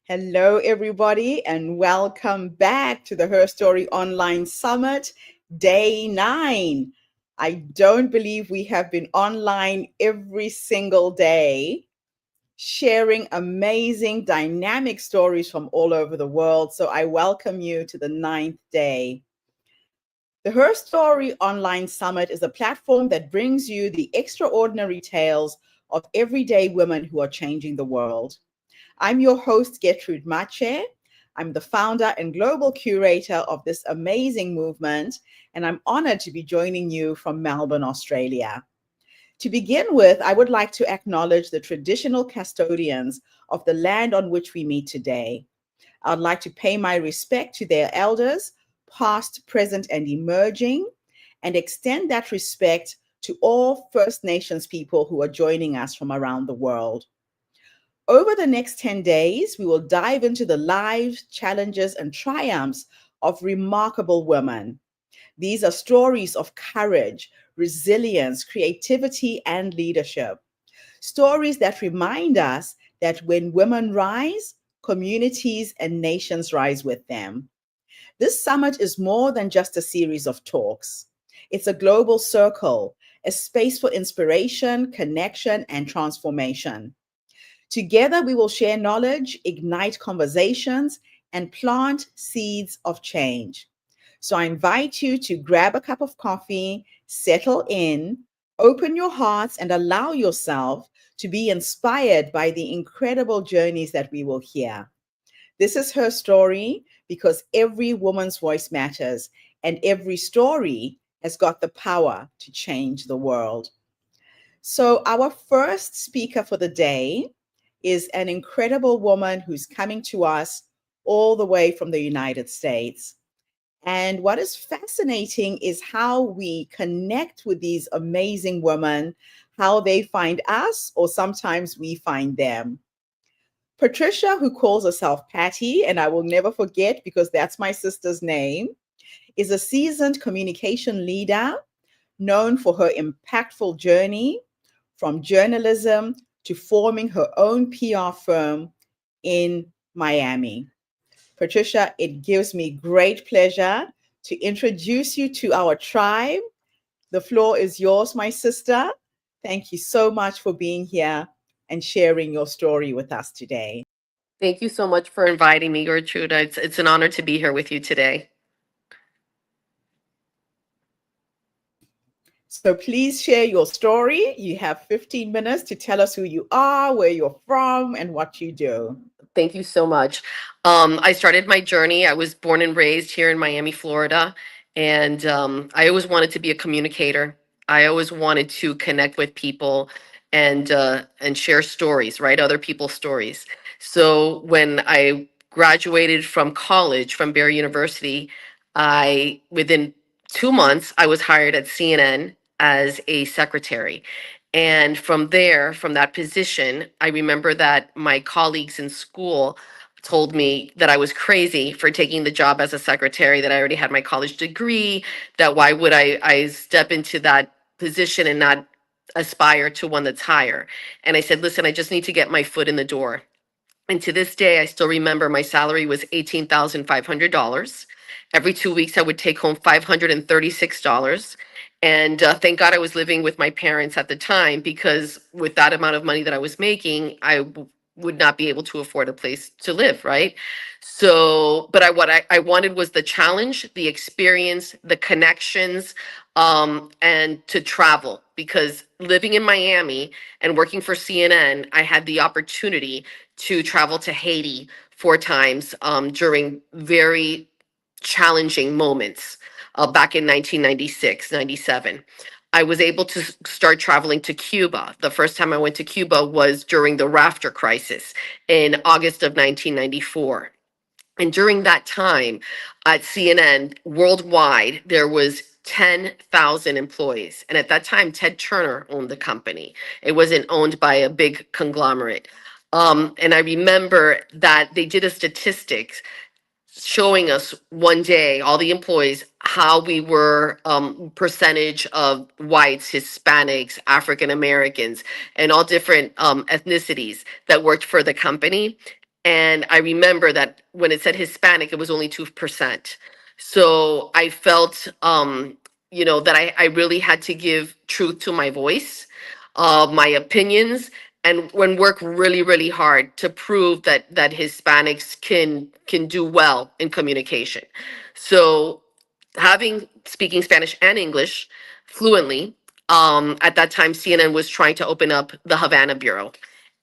Hello, everybody, and welcome back to the HerStory Online Summit, Day 9. I don't believe we have been online every single day, sharing amazing, dynamic stories from all over the world. So I welcome you to the ninth day. The HerStory Online Summit is a platform that brings you the extraordinary tales of everyday women who are changing the world. I'm your host, Gertrude Mache. I'm the founder and global curator of this amazing movement, and I'm honored to be joining you from Melbourne, Australia. To begin with, I would like to acknowledge the traditional custodians of the land on which we meet today. I'd like to pay my respect to their elders, past, present, and emerging, and extend that respect to all First Nations people who are joining us from around the world. Over the next 10 days, we will dive into the lives, challenges, and triumphs of remarkable women. These are stories of courage, resilience, creativity, and leadership. Stories that remind us that when women rise, communities and nations rise with them. This summit is more than just a series of talks. It's a global circle, a space for inspiration, connection, and transformation. Together, we will share knowledge, ignite conversations, and plant seeds of change. So I invite you to grab a cup of coffee, settle in, open your hearts, and allow yourself to be inspired by the incredible journeys that we will hear. This is her story because every woman's voice matters, and every story has got the power to change the world. So, our first speaker for the day is an incredible woman who's coming to us all the way from the United States. And what is fascinating is how we connect with these amazing women, how they find us, or sometimes we find them. Patricia, who calls herself Patty, and I will never forget because that's my sister's name, is a seasoned communication leader known for her impactful journey from journalism to forming her own PR firm in Miami. Patricia, it gives me great pleasure to introduce you to our tribe. The floor is yours, my sister. Thank you so much for being here and sharing your story with us today. Thank you so much for inviting me, Gertrude. It's an honor to be here with you today. So please share your story. You have 15 minutes to tell us who you are, where you're from, and what you do. Thank you so much. I started my journey. I was born and raised here in Miami, Florida, and I always wanted to be a communicator. I always wanted to connect with people and share stories, write other people's stories. So when I graduated from college from Barry University, I within 2 months I was hired at CNN as a secretary. And from there, from that position, I remember that my colleagues in school told me that I was crazy for taking the job as a secretary, that I already had my college degree, that why would I step into that position and not aspire to one that's higher. And I said, listen, I just need to get my foot in the door. And to this day, I still remember my salary was $18,500. Every 2 weeks, I would take home $536. And thank God I was living with my parents at the time, because with that amount of money that I was making, would not be able to afford a place to live, right? So, but what I wanted was the challenge, the experience, the connections, and to travel, because living in Miami and working for CNN, I had the opportunity to travel to Haiti 4 times during very challenging moments back in 1996, 97. I was able to start traveling to Cuba. The first time I went to Cuba was during the rafter crisis in August of 1994. And during that time at CNN worldwide, there was 10,000 employees. And at that time, Ted Turner owned the company. It wasn't owned by a big conglomerate. And I remember that they did a statistics showing us one day, all the employees, how we were percentage of whites, Hispanics, African Americans, and all different ethnicities that worked for the company. And I remember that when it said Hispanic, it was only 2%. So I felt, that I really had to give truth to my voice, my opinions, and work really, really hard to prove that Hispanics can do well in communication. So having speaking Spanish and English fluently, at that time CNN was trying to open up the Havana bureau,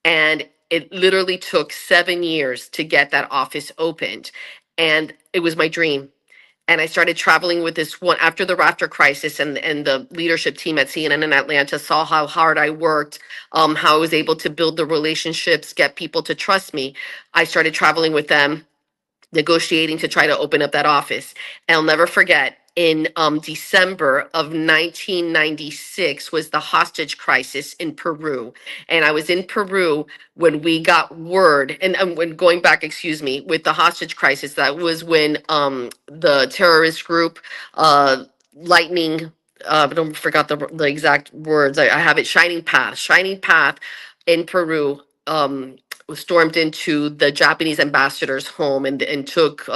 and it literally took 7 years to get that office opened, and it was my dream. And I started traveling with this one after the rafter crisis, and the leadership team at CNN in Atlanta saw how hard I worked, how I was able to build the relationships, get people to trust me. I started traveling with them, negotiating to try to open up that office. And I'll never forget, in December of 1996 was the hostage crisis in Peru. And I was in Peru when we got word, and when going back, excuse me, with the hostage crisis, that was when the terrorist group, Lightning, I don't forgot the exact words. I have it, Shining Path in Peru. Stormed into the Japanese ambassador's home and took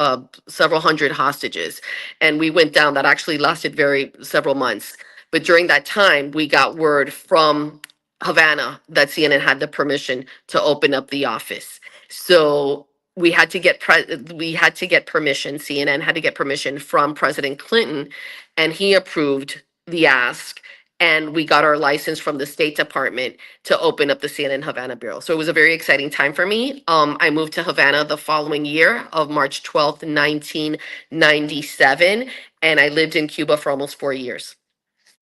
several hundred hostages. And we went down. That actually lasted several months. But during that time, we got word from Havana that CNN had the permission to open up the office. So we had to get permission. CNN had to get permission from President Clinton, and he approved the ask. And we got our license from the State Department to open up the CNN Havana Bureau. So it was a very exciting time for me. I moved to Havana the following year of March 12th, 1997, and I lived in Cuba for almost 4 years.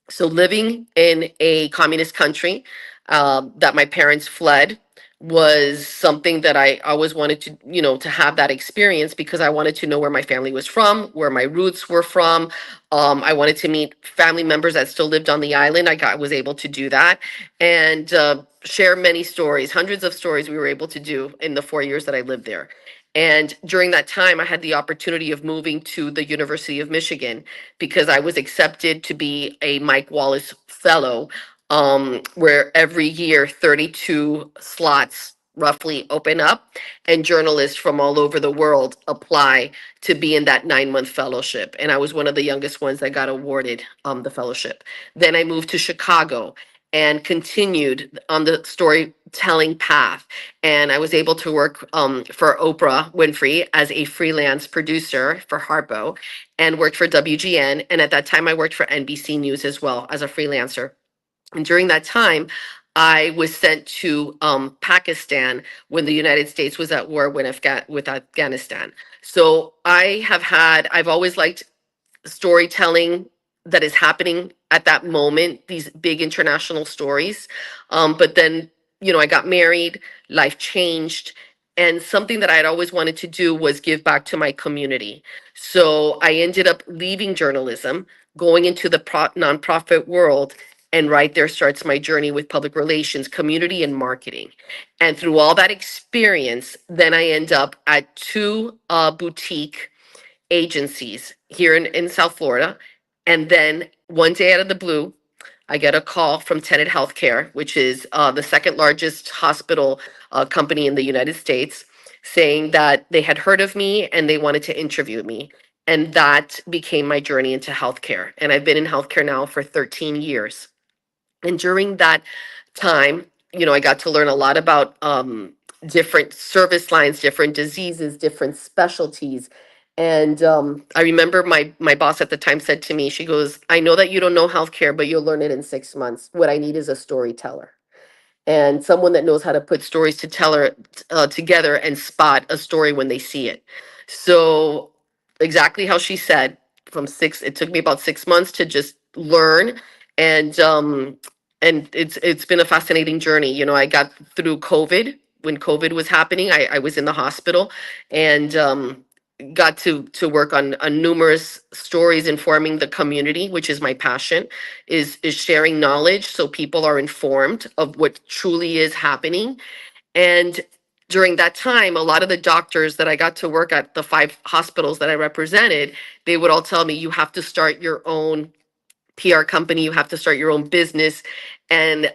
So living in a communist country that my parents fled was something that I always wanted to, to have that experience, because I wanted to know where my family was from, where my roots were from. I wanted to meet family members that still lived on the island. Was able to do that, and share many stories, hundreds of stories we were able to do in the 4 years that I lived there. And during that time, I had the opportunity of moving to the University of Michigan, because I was accepted to be a Mike Wallace Fellow, where every year 32 slots roughly open up, and journalists from all over the world apply to be in that 9-month fellowship. And I was one of the youngest ones that got awarded the fellowship. Then I moved to Chicago and continued on the storytelling path. And I was able to work for Oprah Winfrey as a freelance producer for Harpo, and worked for WGN. And at that time, I worked for NBC News as well as a freelancer. And during that time, I was sent to Pakistan when the United States was at war with Afghanistan. So I've always liked storytelling that is happening at that moment, these big international stories. But then, I got married, life changed, and something that I had always wanted to do was give back to my community. So I ended up leaving journalism, going into the nonprofit world, and right there starts my journey with public relations, community, and marketing. And through all that experience, then I end up at two boutique agencies here in South Florida. And then one day out of the blue, I get a call from Tenet Healthcare, which is the second largest hospital company in the United States, saying that they had heard of me and they wanted to interview me. And that became my journey into healthcare. And I've been in healthcare now for 13 years. And during that time, I got to learn a lot about different service lines, different diseases, different specialties. And I remember my boss at the time said to me, she goes, "I know that you don't know healthcare, but you'll learn it in 6 months. What I need is a storyteller, and someone that knows how to put stories together and spot a story when they see it." So exactly how she said, it took me about 6 months to just learn. And it's been a fascinating journey. I got through COVID. When COVID was happening, I was in the hospital, and got to work on numerous stories, informing the community, which is my passion, is sharing knowledge so people are informed of what truly is happening. And during that time, a lot of the doctors that I got to work at the 5 hospitals that I represented, they would all tell me, "You have to start your own PR company, you have to start your own business." And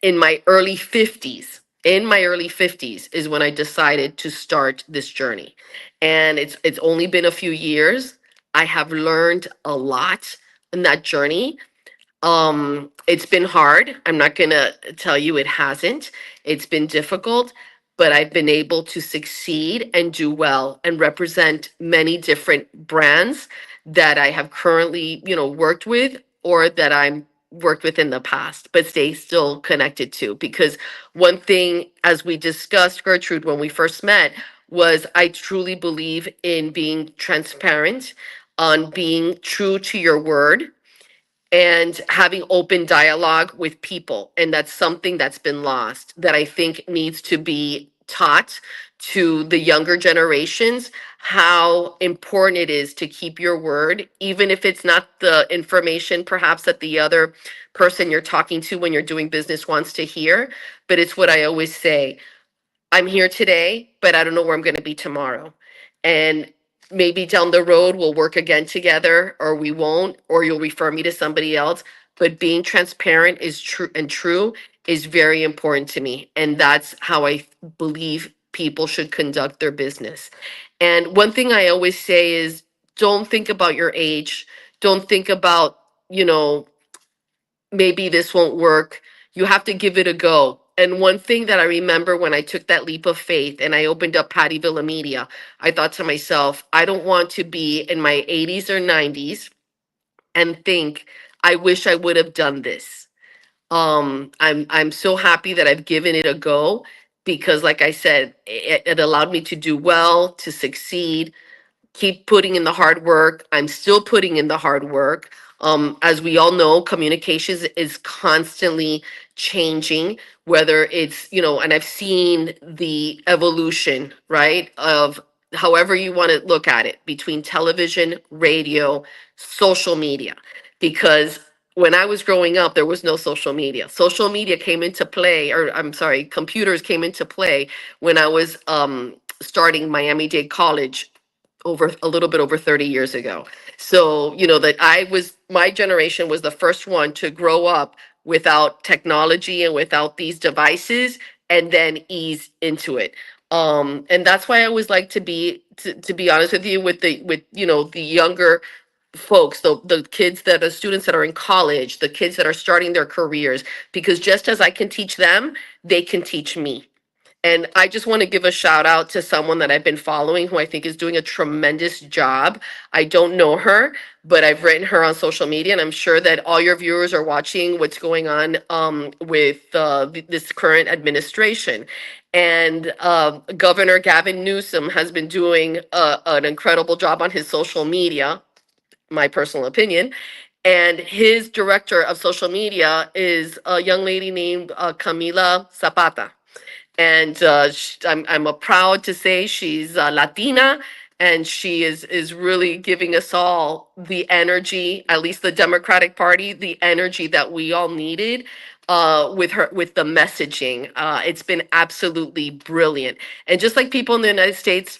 in my early 50s, in my early 50s is when I decided to start this journey. And it's only been a few years. I have learned a lot in that journey. It's been hard. I'm not gonna tell you it hasn't. It's been difficult, but I've been able to succeed and do well and represent many different brands that I have currently, worked with, or that I'm worked with in the past, but stay still connected to. Because one thing, as we discussed, Gertrude, when we first met, was I truly believe in being transparent, on being true to your word, and having open dialogue with people. And that's something that's been lost, that I think needs to be taught to the younger generations, how important it is to keep your word, even if it's not the information perhaps that the other person you're talking to when you're doing business wants to hear. But it's what I always say: I'm here today, but I don't know where I'm going to be tomorrow. And maybe down the road we'll work again together, or we won't, or you'll refer me to somebody else. But being transparent is true is very important to me. And that's how I believe people should conduct their business. And one thing I always say is, don't think about your age. Don't think about, you know, maybe this won't work. You have to give it a go. And one thing that I remember when I took that leap of faith and I opened up Patty Villa Media, I thought to myself, I don't want to be in my 80s or 90s and think, I wish I would have done this. I'm so happy that I've given it a go, because like I said, it allowed me to do well, to succeed, keep putting in the hard work. I'm still putting in the hard work. As we all know, communications is constantly changing, whether it's, and I've seen the evolution, right, of however you want to look at it, between television, radio, social media. Because when I was growing up, there was no social media. Social media came into play, or I'm sorry, computers came into play when I was starting Miami-Dade College over a little bit over 30 years ago. So, that my generation was the first one to grow up without technology and without these devices, and then ease into it. And that's why I always like to be honest with you, with the younger folks, the kids, that are students that are in college, the kids that are starting their careers, because just as I can teach them, they can teach me. And I just want to give a shout out to someone that I've been following, who I think is doing a tremendous job. I don't know her, but I've written her on social media, and I'm sure that all your viewers are watching what's going on with this current administration. And Governor Gavin Newsom has been doing an incredible job on his social media, my personal opinion. And his director of social media is a young lady named Camila Zapata. And I'm proud to say she's Latina, and she is really giving us all the energy, at least the Democratic Party, the energy that we all needed with the messaging. It's been absolutely brilliant. And just like people in the United States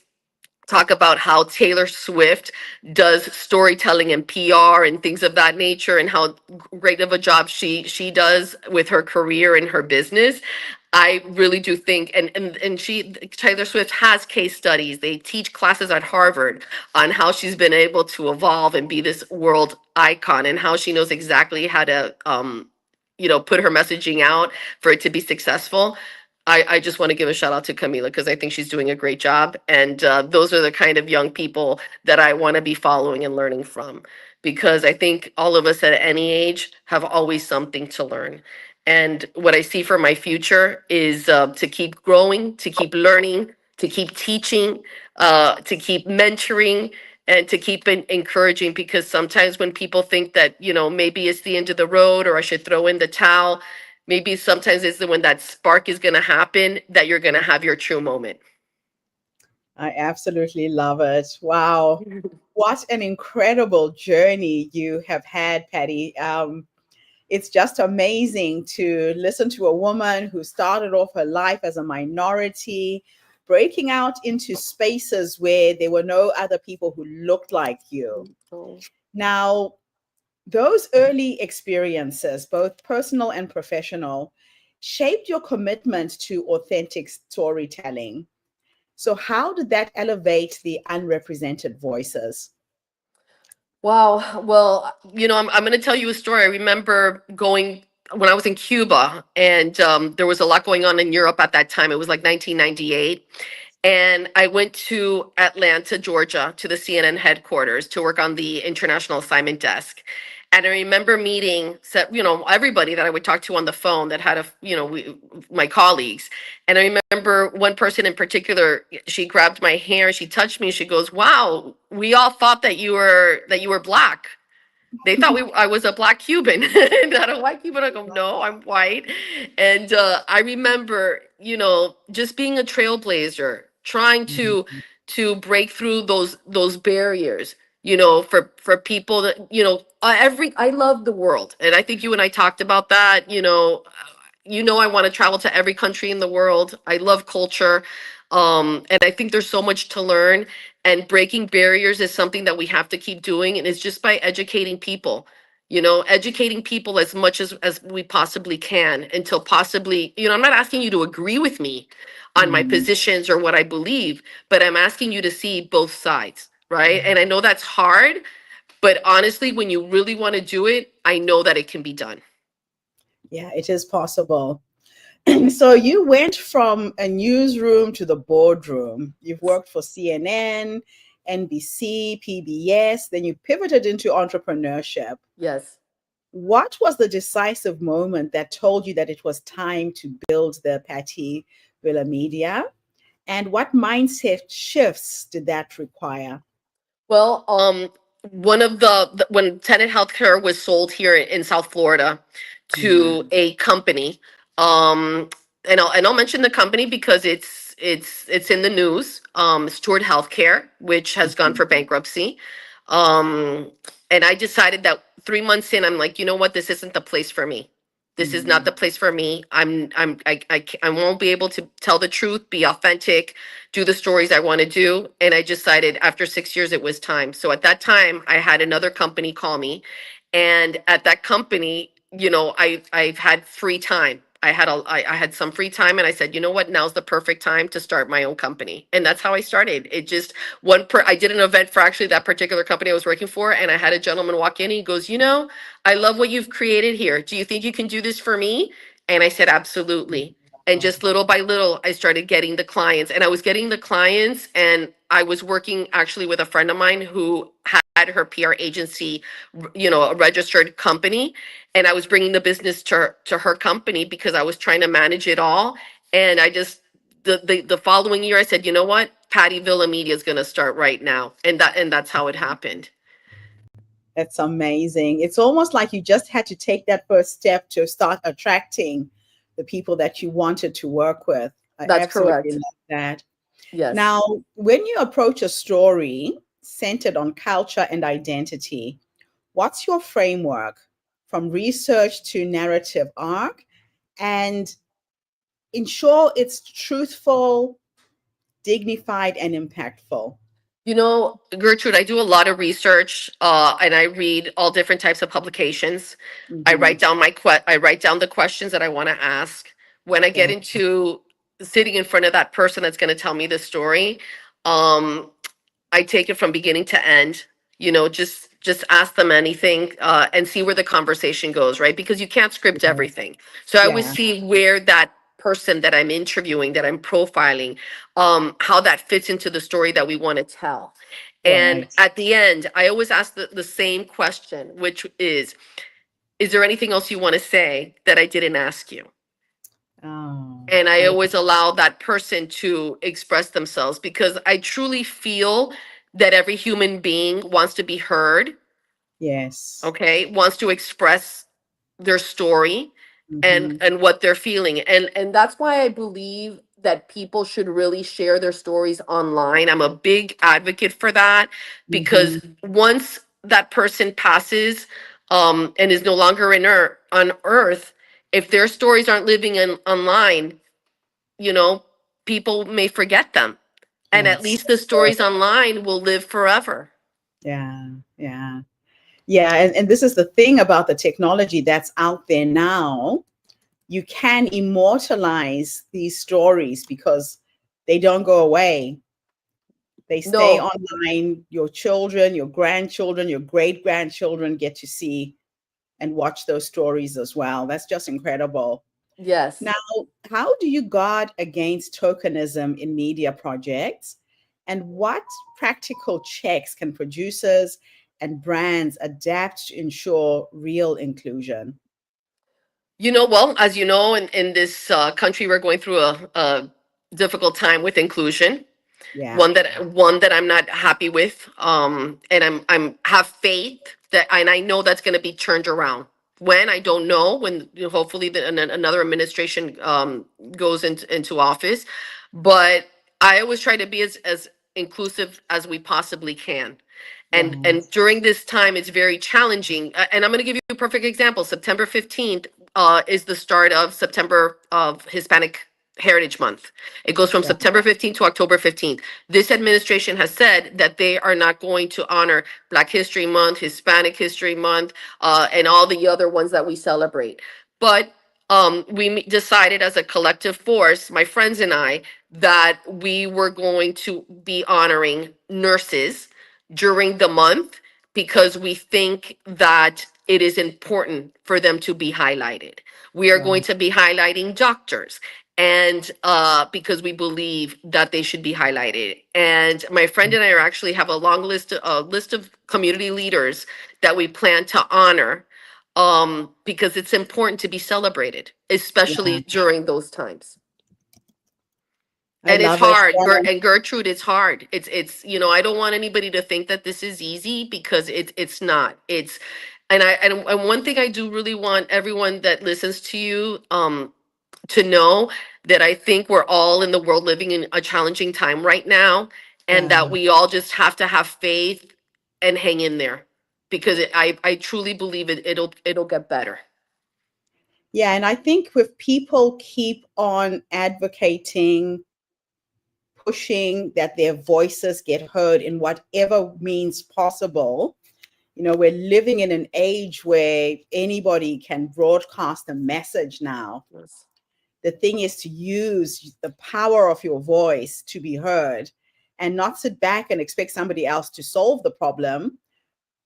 talk about how Taylor Swift does storytelling and PR and things of that nature, and how great of a job she does with her career and her business. I really do think, and Taylor Swift has case studies. They teach classes at Harvard on how she's been able to evolve and be this world icon, and how she knows exactly how to put her messaging out for it to be successful. I just want to give a shout out to Camila, because I think she's doing a great job. And those are the kind of young people that I want to be following and learning from, because I think all of us at any age have always something to learn. And what I see for my future is to keep growing, to keep learning, to keep teaching, to keep mentoring, and to keep encouraging. Because sometimes when people think that, maybe it's the end of the road, or I should throw in the towel, maybe sometimes it's when that spark is going to happen that you're going to have your true moment. I absolutely love it. Wow. What an incredible journey you have had, Patty. It's just amazing to listen to a woman who started off her life as a minority, breaking out into spaces where there were no other people who looked like you. Oh, Now, those early experiences, both personal and professional, shaped your commitment to authentic storytelling. So, how did that elevate the unrepresented voices? Wow. Well, I'm going to tell you a story. I remember going when I was in Cuba, and there was a lot going on in Europe at that time. It was like 1998. And I went to Atlanta, Georgia, to the CNN headquarters to work on the international assignment desk. And I remember meeting, everybody that I would talk to on the phone that had my colleagues. And I remember one person in particular, she grabbed my hair, she touched me, she goes, "Wow, we all thought that you were black. They thought I was a black Cuban, not a white Cuban." I go, "No, I'm white." And I remember, just being a trailblazer, trying to break through those barriers, for people that, I love the world, and I think you and I talked about that. I want to travel to every country in the world. I love culture. And I think there's so much to learn, and breaking barriers is something that we have to keep doing. And it's just by educating people, educating people as much as we possibly can, until possibly, I'm not asking you to agree with me on my Mm, positions or what I believe, but I'm asking you to see both sides, right? And I know that's hard, but honestly, when you really want to do it, I know that it can be done. yeah, it is possible. So you went from a newsroom to the boardroom. You've worked for CNN, NBC, PBS, then you pivoted into entrepreneurship. Yes. What was the decisive moment that told you that it was time to build the Patty Villa Media? And what mindset shifts did that require? Well, one of when Tenet Healthcare was sold here in South Florida to a company, and I'll mention the company because it's in the news. Steward Healthcare, which has gone for bankruptcy. Um, and I decided that 3 months in, I'm like, you know what, this isn't the place for me. This is not Mm, the place for me. I won't be able to tell the truth, be authentic, do the stories I want to do. And I decided after 6 years it was time. So at that time, I had another company call me. And at that company, I've had free time. I had some free time, and I said, you know what, now's the perfect time to start my own company. And that's how I started. It just I did an event for actually that particular company I was working for, and I had a gentleman walk in, and he goes, "I love what you've created here. Do you think you can do this for me?" And I said, "Absolutely." And just little by little, I started getting the clients, and I was getting the clients, and I was working actually with a friend of mine who had her PR agency, a registered company, and I was bringing the business to her company because I was trying to manage it all. And I just the following year, I said, you know what, Patty Villa Media is going to start right now, and that's how it happened. that's amazing. It's almost like you just had to take that first step to start attracting the people that you wanted to work with. I That's absolutely correct. love that. Yes. Now, when you approach a story centered on culture and identity, what's your framework from research to narrative arc, and ensure it's truthful, dignified, and impactful? Gertrude, I do a lot of research, and I read all different types of publications. Hmm. I write down the questions that I want to ask. When I get Yeah, into sitting in front of that person that's going to tell me the story, um, I take it from beginning to end. Just ask them anything, and see where the conversation goes, right? Because you can't script everything. So I always yeah, see where that person that I'm interviewing, that I'm profiling, how that fits into the story that we want to tell. And right. at the end, I always ask the same question, which is there anything else you want to say that I didn't ask you? Oh, And I beautiful. always allow that person to express themselves, because I truly feel that every human being wants to be heard, Yes. okay, wants to express their story and Hmm. what they're feeling. And that's why I believe that people should really share their stories online. I'm a big advocate for that, because Hmm. once that person passes, and is no longer on earth, if their stories aren't living online, you know, people may forget them. And at Yes. least the stories online will live forever. Yeah, yeah. Yeah, and this is the thing about the technology that's out there now. you can immortalize these stories because they don't go away. They stay No, online. Your children, your grandchildren, your great grandchildren get to see and watch those stories as well. That's just incredible. yes. Now, how do you guard against tokenism in media projects? And what practical checks can producers and brands adapt to ensure real inclusion? Well, as you know, in this country, we're going through a difficult time with inclusion. Yeah, One that I'm not happy with. And I'm have faith that, and I know that's going to be turned around. When I don't know, when hopefully another administration goes into office, but I always try to be as inclusive as we possibly can. And right. during this time, it's very challenging. And I'm going to give you a perfect example. September 15th is the start of September of Hispanic Heritage Month. It goes from Yeah, September 15th to October 15th. This administration has said that they are not going to honor Black History Month, Hispanic History Month, and all the other ones that we celebrate. But we decided as a collective force, my friends and I, that we were going to be honoring nurses during the month because we think that it is important for them to be highlighted. We are going right. to be highlighting doctors, and because we believe that they should be highlighted. And my friend and I are actually have a long list of community leaders that we plan to honor, because it's important to be celebrated, Yeah, especially during those times. I And it's love it. hard. Yeah, And Gertrude, it's hard. I don't want anybody to think that this is easy, because it's not. And one thing I do really want everyone that listens to you to know, that I think we're all in the world living in a challenging time right now, and yeah. that we all just have to have faith and hang in there, because I truly believe it'll get better. Yeah, and I think if people keep on advocating, pushing that their voices get heard in whatever means possible, we're living in an age where anybody can broadcast a message now. Yes. The thing is to use the power of your voice to be heard and not sit back and expect somebody else to solve the problem.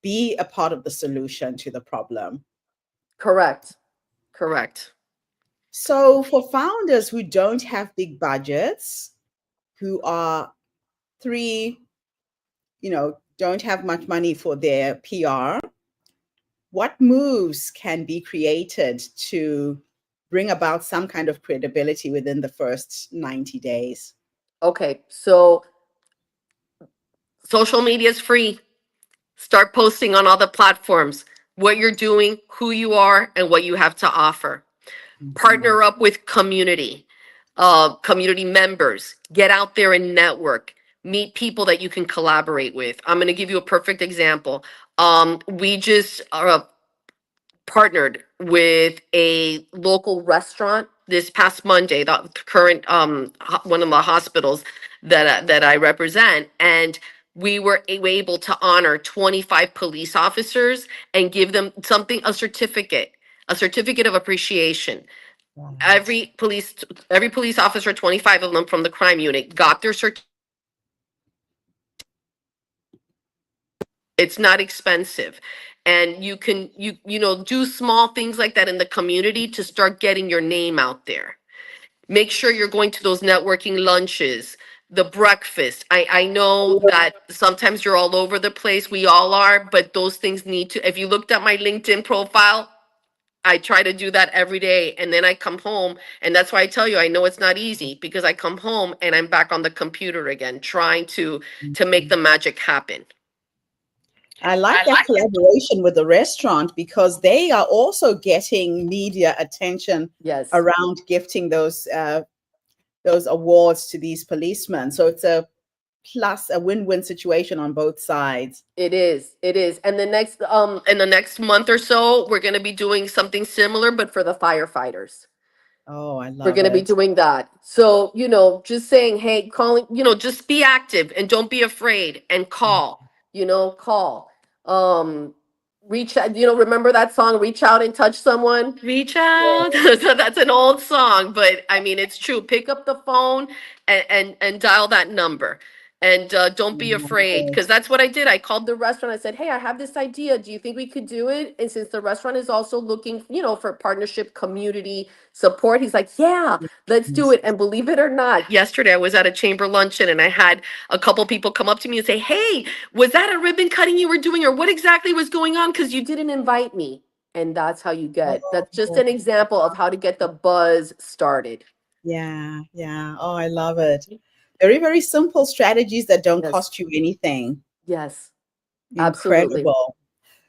Be a part of the solution to the problem. Correct. Correct. So, for founders who don't have big budgets, who are three, don't have much money for their PR, what moves can be created to bring about some kind of credibility within the first 90 days? Okay. So social media is free. Start posting on all the platforms what you're doing, who you are, and what you have to offer. Mhm. Partner up with community members. Get out there and network. Meet people that you can collaborate with. I'm going to give you a perfect example. We just partnered with a local restaurant this past Monday, the current one of the hospitals that I represent, and we were able to honor 25 police officers and give them a certificate of appreciation. Right. Every police officer, 25 of them from the crime unit, got their certificate. It's not expensive. And you can do small things like that in the community to start getting your name out there. Make sure you're going to those networking lunches, the breakfast. I know that sometimes you're all over the place. We all are, but those things need to, if you looked at my LinkedIn profile, I try to do that every day, and then I come home, and that's why I tell you I know it's not easy, because I come home and I'm back on the computer again trying to make the magic happen. I like that collaboration with the restaurant because they are also getting media attention Yes. around gifting those awards to these policemen. So it's a win-win situation on both sides. It is. It is. And the next in the next month or so, we're going to be doing something similar but for the firefighters. Oh, I We're love going to be it. doing that. So, just saying, hey, calling, just be active and don't be afraid and call. Call. Um Reach out, remember that song, Reach Out and Touch Someone? Reach out. So that's an old song, but I mean, it's true. Pick up the phone and dial that number. And don't be afraid, Yes. because that's what I did. I called the restaurant. I said, hey, I have this idea. Do you think we could do it? And since the restaurant is also looking, for partnership, community support, he's like, yeah, let's do Yes. it. And believe it or not, yesterday I was at a chamber luncheon and I had a couple people come up to me and say, hey, was that a ribbon cutting you were doing, or what exactly was going on? Because you didn't invite me. And that's how you that's just Oh, an example of how to get the buzz started. yeah, yeah. Oh, I love it. Very, very simple strategies that don't Yes. cost you anything. Yes, absolutely. Incredible.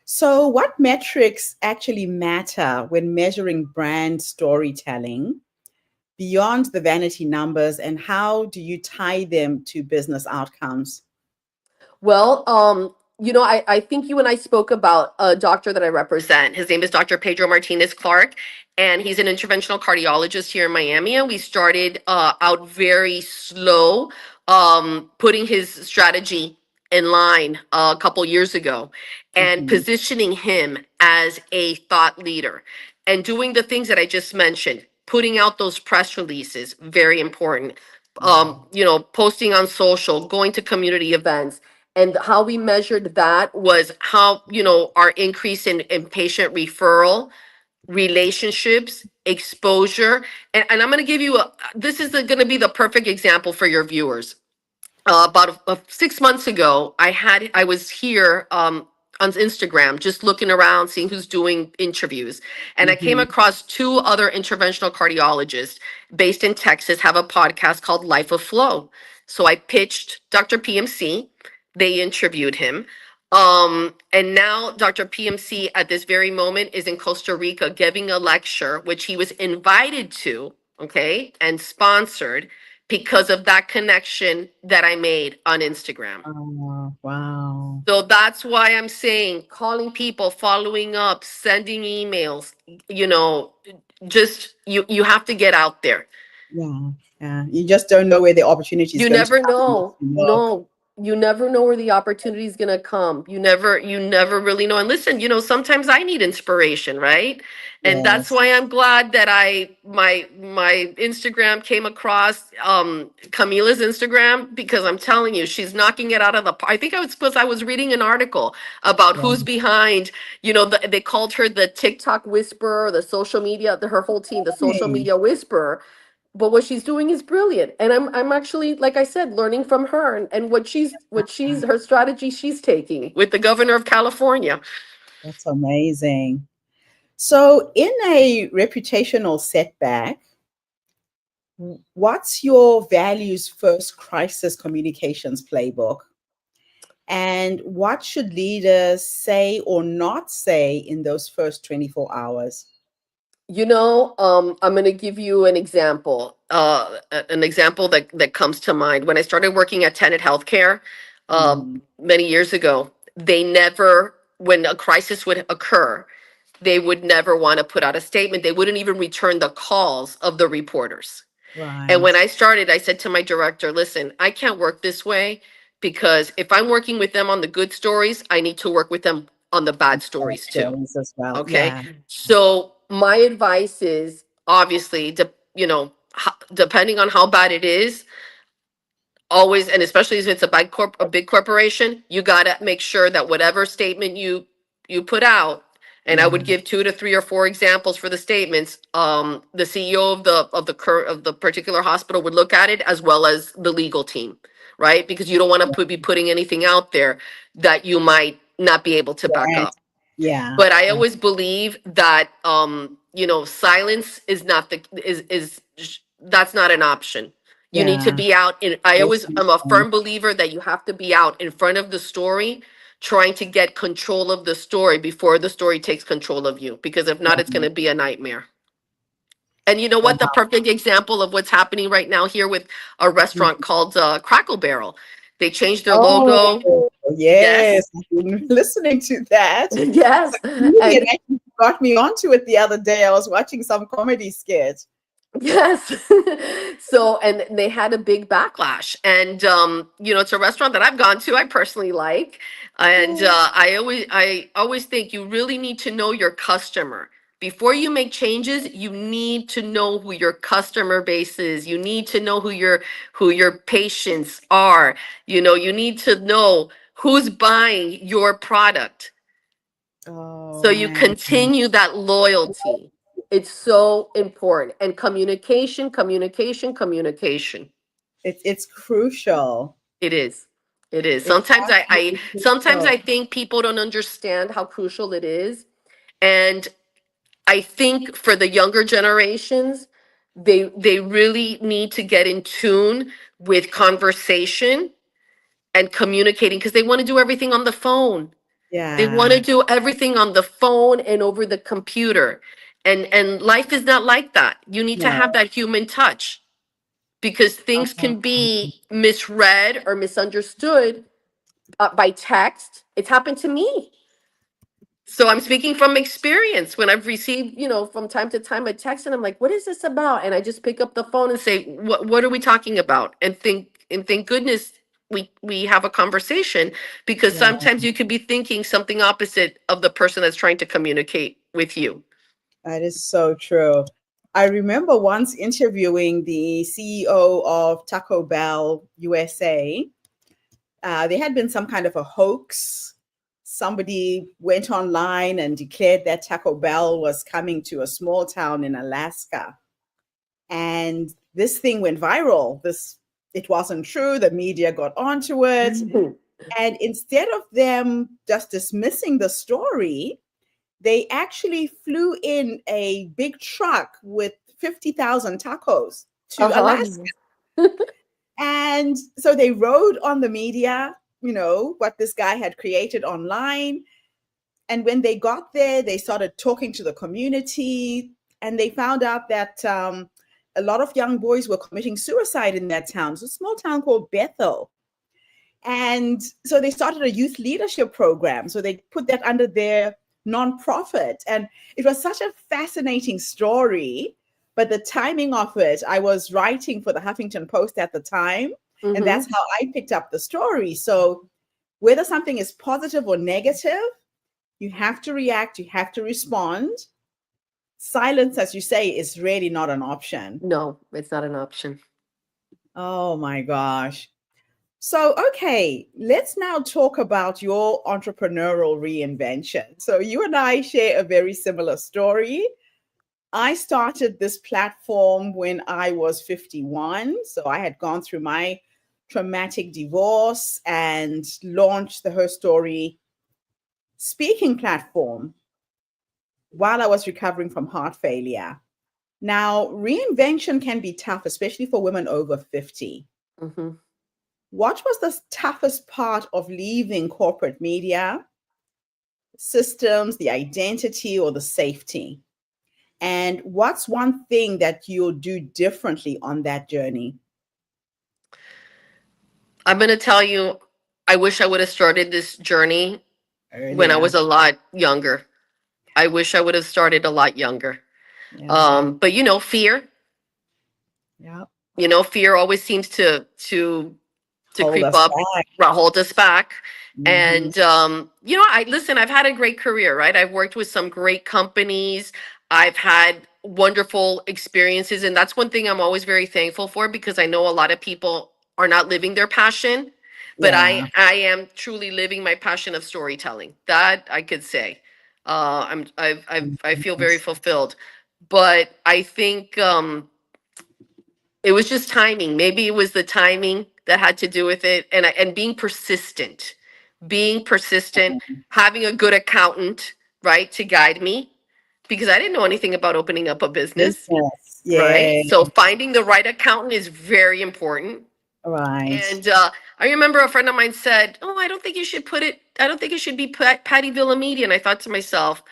So, what metrics actually matter when measuring brand storytelling beyond the vanity numbers, and how do you tie them to business outcomes? Well, I think you and I spoke about a doctor that I represent. His name is Dr. Pedro Martinez Clark, and he's an interventional cardiologist here in Miami. And we started out very slow, putting his strategy in line a couple years ago and Mhm, positioning him as a thought leader and doing the things that I just mentioned, putting out those press releases, very important. Posting on social, going to community events, and how we measured that was how, our increase in patient referral, relationships, exposure. And I'm going to give you this is going to be the perfect example for your viewers. About 6 months ago, I was here on Instagram, just looking around, seeing who's doing interviews, and I came mhm, across two other interventional cardiologists based in Texas, have a podcast called Life of Flow. So I pitched Dr. PMC. They interviewed him. And now Dr. PMC at this very moment is in Costa Rica giving a lecture, which he was invited to, okay, and sponsored because of that connection that I made on Instagram. oh, wow. So that's why I'm saying calling people, following up, sending emails, you know, just you have to get out there. Yeah, yeah. You just don't know where the opportunity is You going to never come unless know. you look. No, you never know where the opportunity is going to come. You never really know. And listen, sometimes I need inspiration, right? And that's Yes. why I'm glad that my Instagram came across Camila's Instagram, because I'm telling you, she's knocking it out of the I think I was reading an article about Yeah. who's behind, they called her the TikTok whisperer, the social media, her whole team, the social Hey, media whisperer. But what she's doing is brilliant, and I'm actually, like I said, learning from her, and what she's her strategy she's taking with the governor of California. that's amazing. So, in a reputational setback, what's your values first crisis communications playbook? And what should leaders say or not say in those first 24 hours? I'm going to give you an example, an example that comes to mind. When I started working at Tenet Healthcare Mm, many years ago, they never, when a crisis would occur, they would never want to put out a statement. They wouldn't even return the calls of the reporters. And right. when I started, I said to my director, listen, I can't work this way, because if I'm working with them on the good stories, I need to work with them on the bad stories too. Stories as well. Okay. Yeah. So my advice is, obviously, depending on how bad it is, always, and especially if it's a big corporation, you got to make sure that whatever statement you put out, and I would Yeah. give 2 to 3 or 4 examples for the statements, the CEO of the particular hospital would look at it, as well as the legal team, right? Because you don't want to be putting anything out there that you might not be able to back Right. up. Yeah. But I Yeah. always believe that silence is not the is that's not an option. You need to Yeah. be out in I Yes, always I'm a firm believer that you have to be out in front of the story, trying to get control of the story before the story takes control of you, because if not, it's going yeah. to be a nightmare. And you know what? The Wow. perfect example of what's happening right now here with a restaurant called Crackle Barrel. They changed their logo. Oh, Yes. yes. I've been listening to that. Yes. Really, it And actually got me onto it the other day. I was watching some comedy sketch. Yes. So, and they had a big backlash. And it's a restaurant that I've gone to, I personally like. And Yeah. I always think you really need to know your customer. Before you make changes, you need to know who your customer base is. You need to know who your patients are. You need to know who's buying your product. Oh So you man, continue that loyalty. It's so important. And communication, communication, communication. it's crucial. It is. It is. It's Sometimes absolutely sometimes crucial. I think people don't understand how crucial it is. And I think for the younger generations, they really need to get in tune with conversation and communicating because they want to do everything on the phone. They want to Yeah. do everything on the phone and over the computer. And life is not like that. You need to No. have that human touch because things Uh, can be misread or misunderstood by text. It's happened to me. So I'm speaking from experience when I've received, from time to time a text and I'm like, what is this about? And I just pick up the phone and say, what are we talking about? And thank goodness we have a conversation because yeah, sometimes you could be thinking something opposite of the person that's trying to communicate with you. that is so true. I remember once interviewing the CEO of Taco Bell USA. There had been some kind of a hoax. Somebody went online and declared that Taco Bell was coming to a small town in Alaska. And this thing went viral. It wasn't true. The media got onto it. And instead of them just dismissing the story, they actually flew in a big truck with 50,000 tacos to Alaska. Uh-huh. And so they rode on the media, what this guy had created online. And when they got there, they started talking to the community and they found out that a lot of young boys were committing suicide in that town. It's a small town called Bethel. And so they started a youth leadership program. So they put that under their nonprofit. And it was such a fascinating story. But the timing of it, I was writing for the Huffington Post at the time. And Hmm. that's how I picked up the story. So whether something is positive or negative, you have to react, you have to respond. Silence, as you say, is really not an option. No, it's not an option. Oh my gosh. So, okay, let's now talk about your entrepreneurial reinvention. So, you and I share a very similar story. I started this platform when I was 51. So, I had gone through my traumatic divorce and launched the Her Story speaking platform while I was recovering from heart failure. Now, reinvention can be tough, especially for women over 50. Hmm. What was the toughest part of leaving corporate media, systems, the identity, or the safety? And what's one thing that you'll do differently on that journey? I'm going to tell you, I wish I would have started this journey when I Earlier. was a lot younger. I wish I would have started a lot younger. Yeah. But fear, Yeah. fear always seems to Hold creep us up, back. hold us back. Mhm. And I listen. I've had a great career, right? I've worked with some great companies. I've had wonderful experiences, and that's one thing I'm always very thankful for because I know a lot of people are not living their passion, but I Yeah. I am truly living my passion of storytelling. That I could say. I feel very Yes. fulfilled, but I think it was just timing. Maybe it was the timing that had to do with it, and being persistent, having a good accountant, right, to guide me, because I didn't know anything about opening up a business, Business. right? Yeah. So finding the right accountant is very important. Right. And I remember a friend of mine said, "Oh, I don't think you should put it. I don't think it should be Patty Villamedia." And I thought to myself,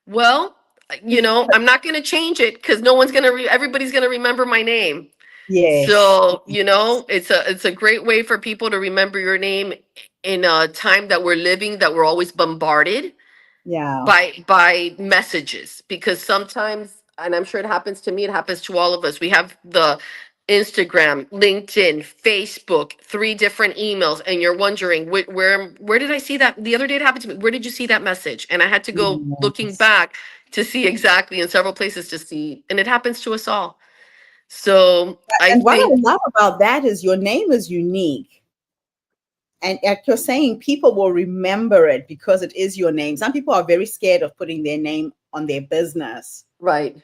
well, I'm not going to change it because no one's going to. Everybody's going to remember my name. Yes. So, it's a great way for people to remember your name in a time that we're living, that we're always bombarded Yeah. by messages, because sometimes and I'm sure it happens to me, it happens to all of us. We have the Instagram, LinkedIn, Facebook, three different emails, and you're wondering where did I see that? The other day it happened to me. Where did you see that message? And I had to go looking Yes. back to see exactly in several places to see, and it happens to us all. So I And what I think love about that is your name is unique. And like you're saying, people will remember it because it is your name. Some people are very scared of putting their name on their business, right.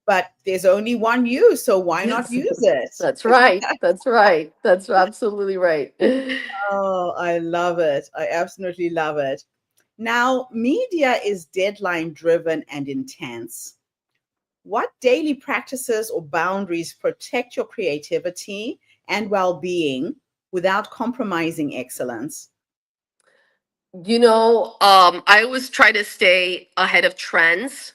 but there's only one you, so why not Yes, use it? that's right. That's right. That's absolutely right. Oh, I love it. I absolutely love it. Now, media is deadline driven and intense. What daily practices or boundaries protect your creativity and well being without compromising excellence? I always try to stay ahead of trends,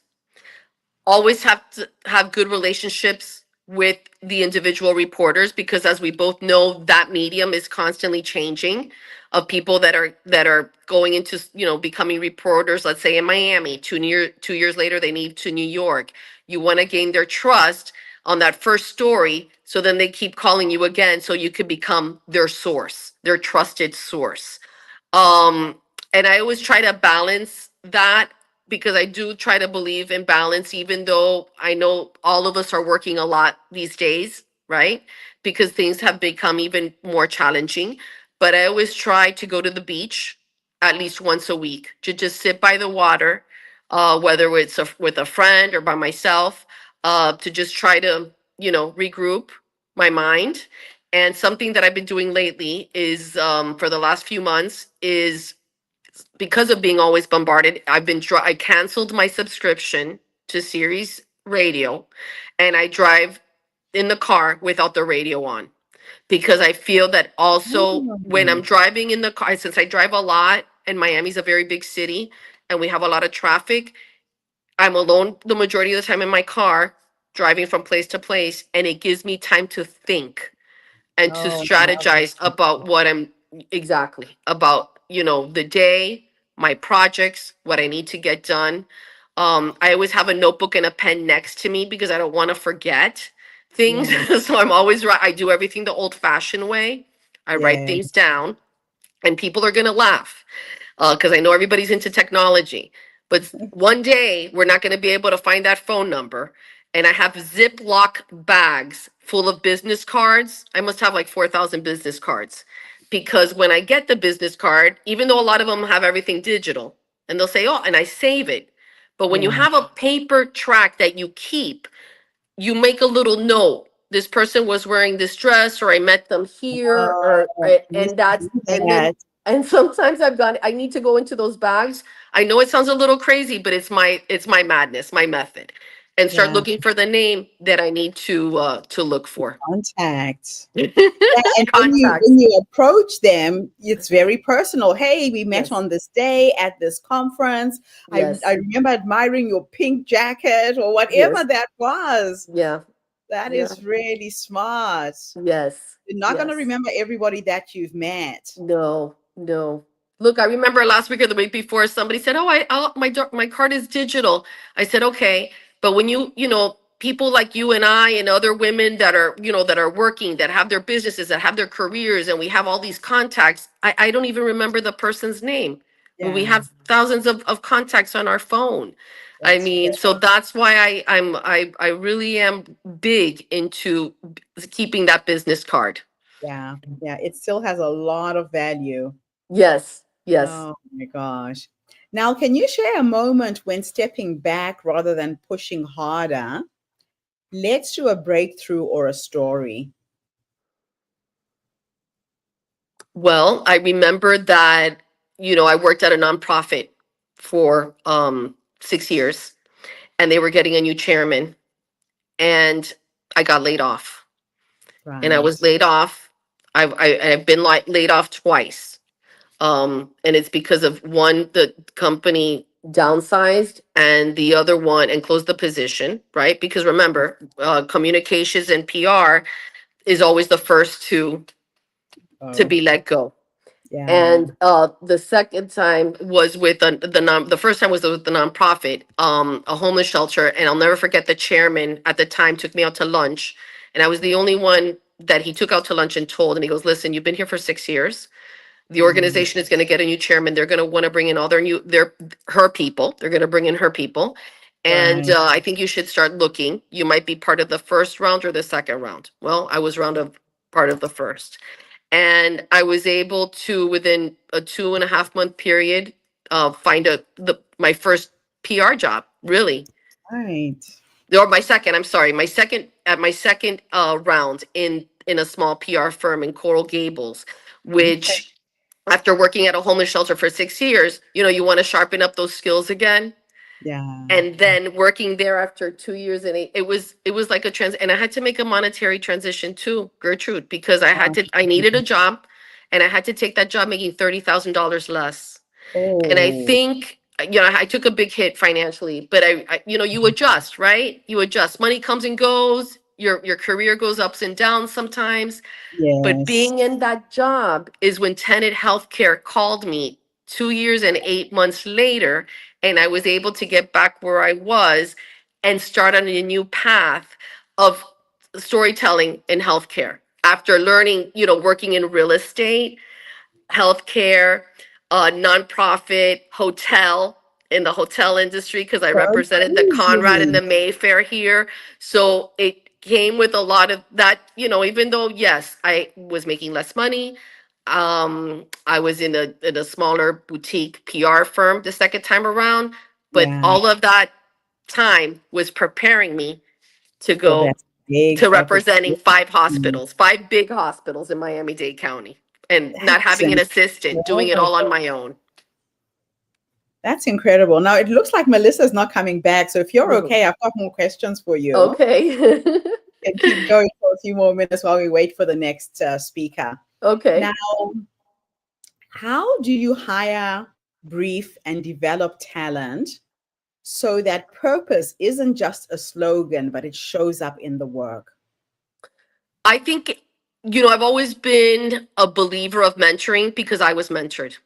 always have to have good relationships with the individual reporters, because as we both know, that medium is constantly changing, of people that are going into, becoming reporters, let's say in Miami. 2 years later they need to New York. You want to gain their trust on that first story, so then they keep calling you again, so you could become their source, their trusted source. um and I always try to balance that, because I do try to believe in balance, even though I know all of us are working a lot these days, right? Because things have become even more challenging. But I always try to go to the beach at least once a week, to just sit by the water, whether it's with a friend or by myself, to just try to, regroup my mind. And something that I've been doing lately is, for the last few months, is because of being always bombarded, I canceled my subscription to Sirius Radio, and I drive in the car without the radio on, because I feel that also when I'm Oh, driving in the car, since I drive a lot and Miami's a very big city and we have a lot of traffic, I'm alone the majority of the time in my car, driving from place to place, and it gives me time to think and to oh, I love strategize about what I'm exactly about, the day, my projects, what I need to get done. I always have a notebook and a pen next to me because I don't want to forget things. yeah, So I'm always right. I do everything the old fashioned way. I write yeah. things down, and people are going to laugh, because I know everybody's into technology. But one day we're not going to be able to find that phone number. And I have Ziploc bags full of business cards. I must have like 4,000 business cards, because when I get the business card, even though a lot of them have everything digital, and they'll say, oh, and I save it. But when you Yeah. have a paper track that you keep, you make a little note. This person was wearing this dress, or I met them here, Oh, or I used and to that's do and then that. and sometimes I need to go into those bags. I know it sounds a little crazy, but it's my madness, my method, and start Yeah. looking for the name that I need to look for. Contact. Yeah, and when Contacts. you approach them, it's very personal. Hey, we met Yes. on this day at this conference. I Yes. remember admiring your pink jacket or whatever Yes. that was. Yeah. That Yeah. is really smart. Yes. You're not going to Yes. remember everybody that you've met. No, no. Look, I remember last week or the week before, somebody said, "Oh, my card is digital." I said, "Okay," but when people like you and I and other women that are working, that have their businesses, that have their careers, and we have all these contacts, I don't even remember the person's name. When we Yeah, have thousands of contacts on our phone. I that's mean, true. so that's why I really am big into keeping that business card. Yeah, yeah. It still has a lot of value. Yes, yes. Oh my gosh. Now, can you share a moment when stepping back rather than pushing harder led to a breakthrough or a story? Well, I remember that, I worked at a nonprofit for 6 years, and they were getting a new chairman, and I got laid off. And I was Right. laid off. I've been laid off twice. And it's because of one, the company downsized, and the other one, and closed the position, right? Because remember, communications and PR is always the first to Oh, be let go. Yeah. And the second time was with the first time was with the nonprofit, a homeless shelter, and I'll never forget the chairman at the time took me out to lunch, and I was the only one that he took out to lunch and told, and he goes, "Listen, you've been here for 6 years. The Mm, organization is going to get a new chairman. They're going to want to bring in all her people. They're going to bring in her people, and right. I think you should start looking. You might be part of the first round or the second round." Well, I was part of the first, and I was able to, within a 2.5 month period, find my first PR job. Really, Right. or my second. I'm sorry, my second round in a small PR firm in Coral Gables, Okay. which, after working at a homeless shelter for 6 years, you want to sharpen up those skills again. Yeah. And then working there after 2 years, and it was like a and I had to make a monetary transition too, Gertrude, because Uh, I needed a job, and I had to take that job making $30,000 less. And I oh, think, I took a big hit financially, but you adjust, right? You adjust. Money comes and goes. Your career goes ups and downs sometimes. But yes. being in that job is when Tenet Healthcare called me 2 years and 8 months later, and I was able to get back where I was and start on a new path of storytelling in healthcare. After learning, working in real estate, healthcare, nonprofit, hotel, in the hotel industry, because I So represented the Conrad and crazy. the Mayfair here. So it came with a lot of that, even though, yes, I was making less money. I was in a smaller boutique PR firm the second time around, but Yeah. all of that time was preparing me to For that go big to representing opportunity. five big hospitals in Miami-Dade County, and not That's having an assistant, doing it all on incredible. my own. That's incredible. Now it looks like Melissa's not coming back. So if you're okay, I've got more questions for you. Okay. And keep going for a few more minutes while we wait for the next speaker. Now, Okay. how do you hire, brief, and develop talent so that purpose isn't just a slogan, but it shows up in the work? I think, I've always been a believer of mentoring because I was mentored.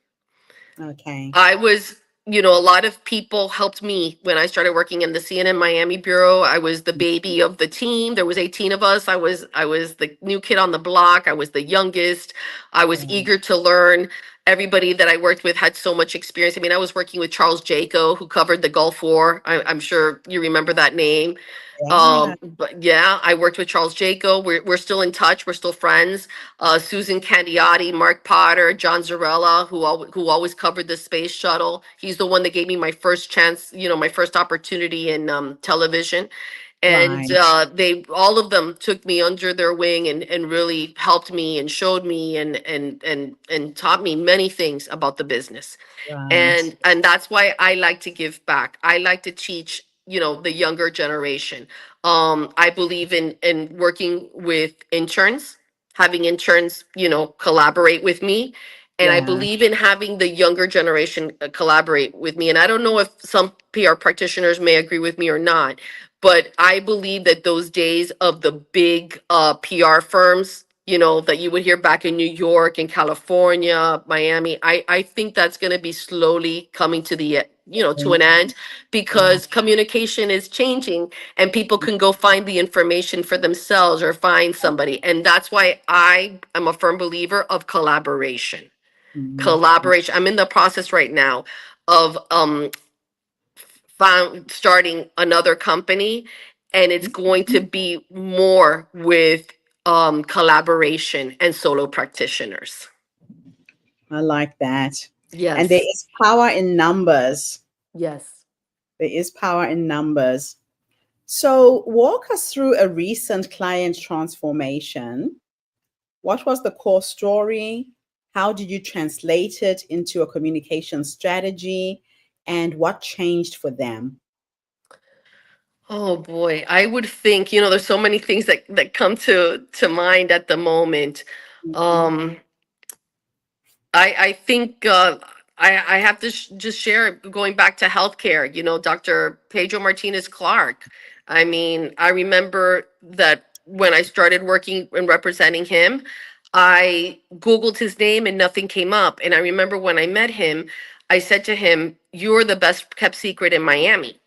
Okay. I was, a lot of people helped me when I started working in the CNN Miami bureau. I was the baby of the team. There was 18 of us. I was the new kid on the block. I was the youngest. I was Yeah. eager to learn. Everybody that I worked with had so much experience. I mean, I was working with Charles Jaco, who covered the Gulf War. I'm sure you remember that name. Yeah. But yeah, I worked with Charles Jaco. We're still in touch. We're still friends. Susan Candiotti, Mark Potter, John Zarella, who always covered the space shuttle. He's the one that gave me my first chance, my first opportunity in television. And Right. they all of them took me under their wing and really helped me and showed me and taught me many things about the business. Right. And that's why I like to give back. I like to teach, the younger generation. I believe in working with interns, having interns, collaborate with me. And I Yeah. believe in having the younger generation collaborate with me. And I don't know if some PR practitioners may agree with me or not, but I believe that those days of the big PR firms, that you would hear back in New York and California, Miami, I think that's going to be slowly coming to to an end, Yeah. because communication is changing and people can go find the information for themselves or find somebody. And that's why I am a firm believer of collaboration. Mhm. Collaboration. I'm in the process right now of starting another company, and it's going to be more with collaboration and solo practitioners. I like that. And there Yes. is power in numbers. Yes. There is power in numbers. So, walk us through a recent client transformation. What was the core story? How did you translate it into a communication strategy? And what changed for them? Oh boy, I would think, there's so many things that come to mind at the moment. Mhm. Um, I think I have to just share, going back to healthcare, Dr. Pedro Martinez Clark. I mean, I remember that when I started working and representing him, I Googled his name and nothing came up. And I remember when I met him, I said to him, "You're the best kept secret in Miami.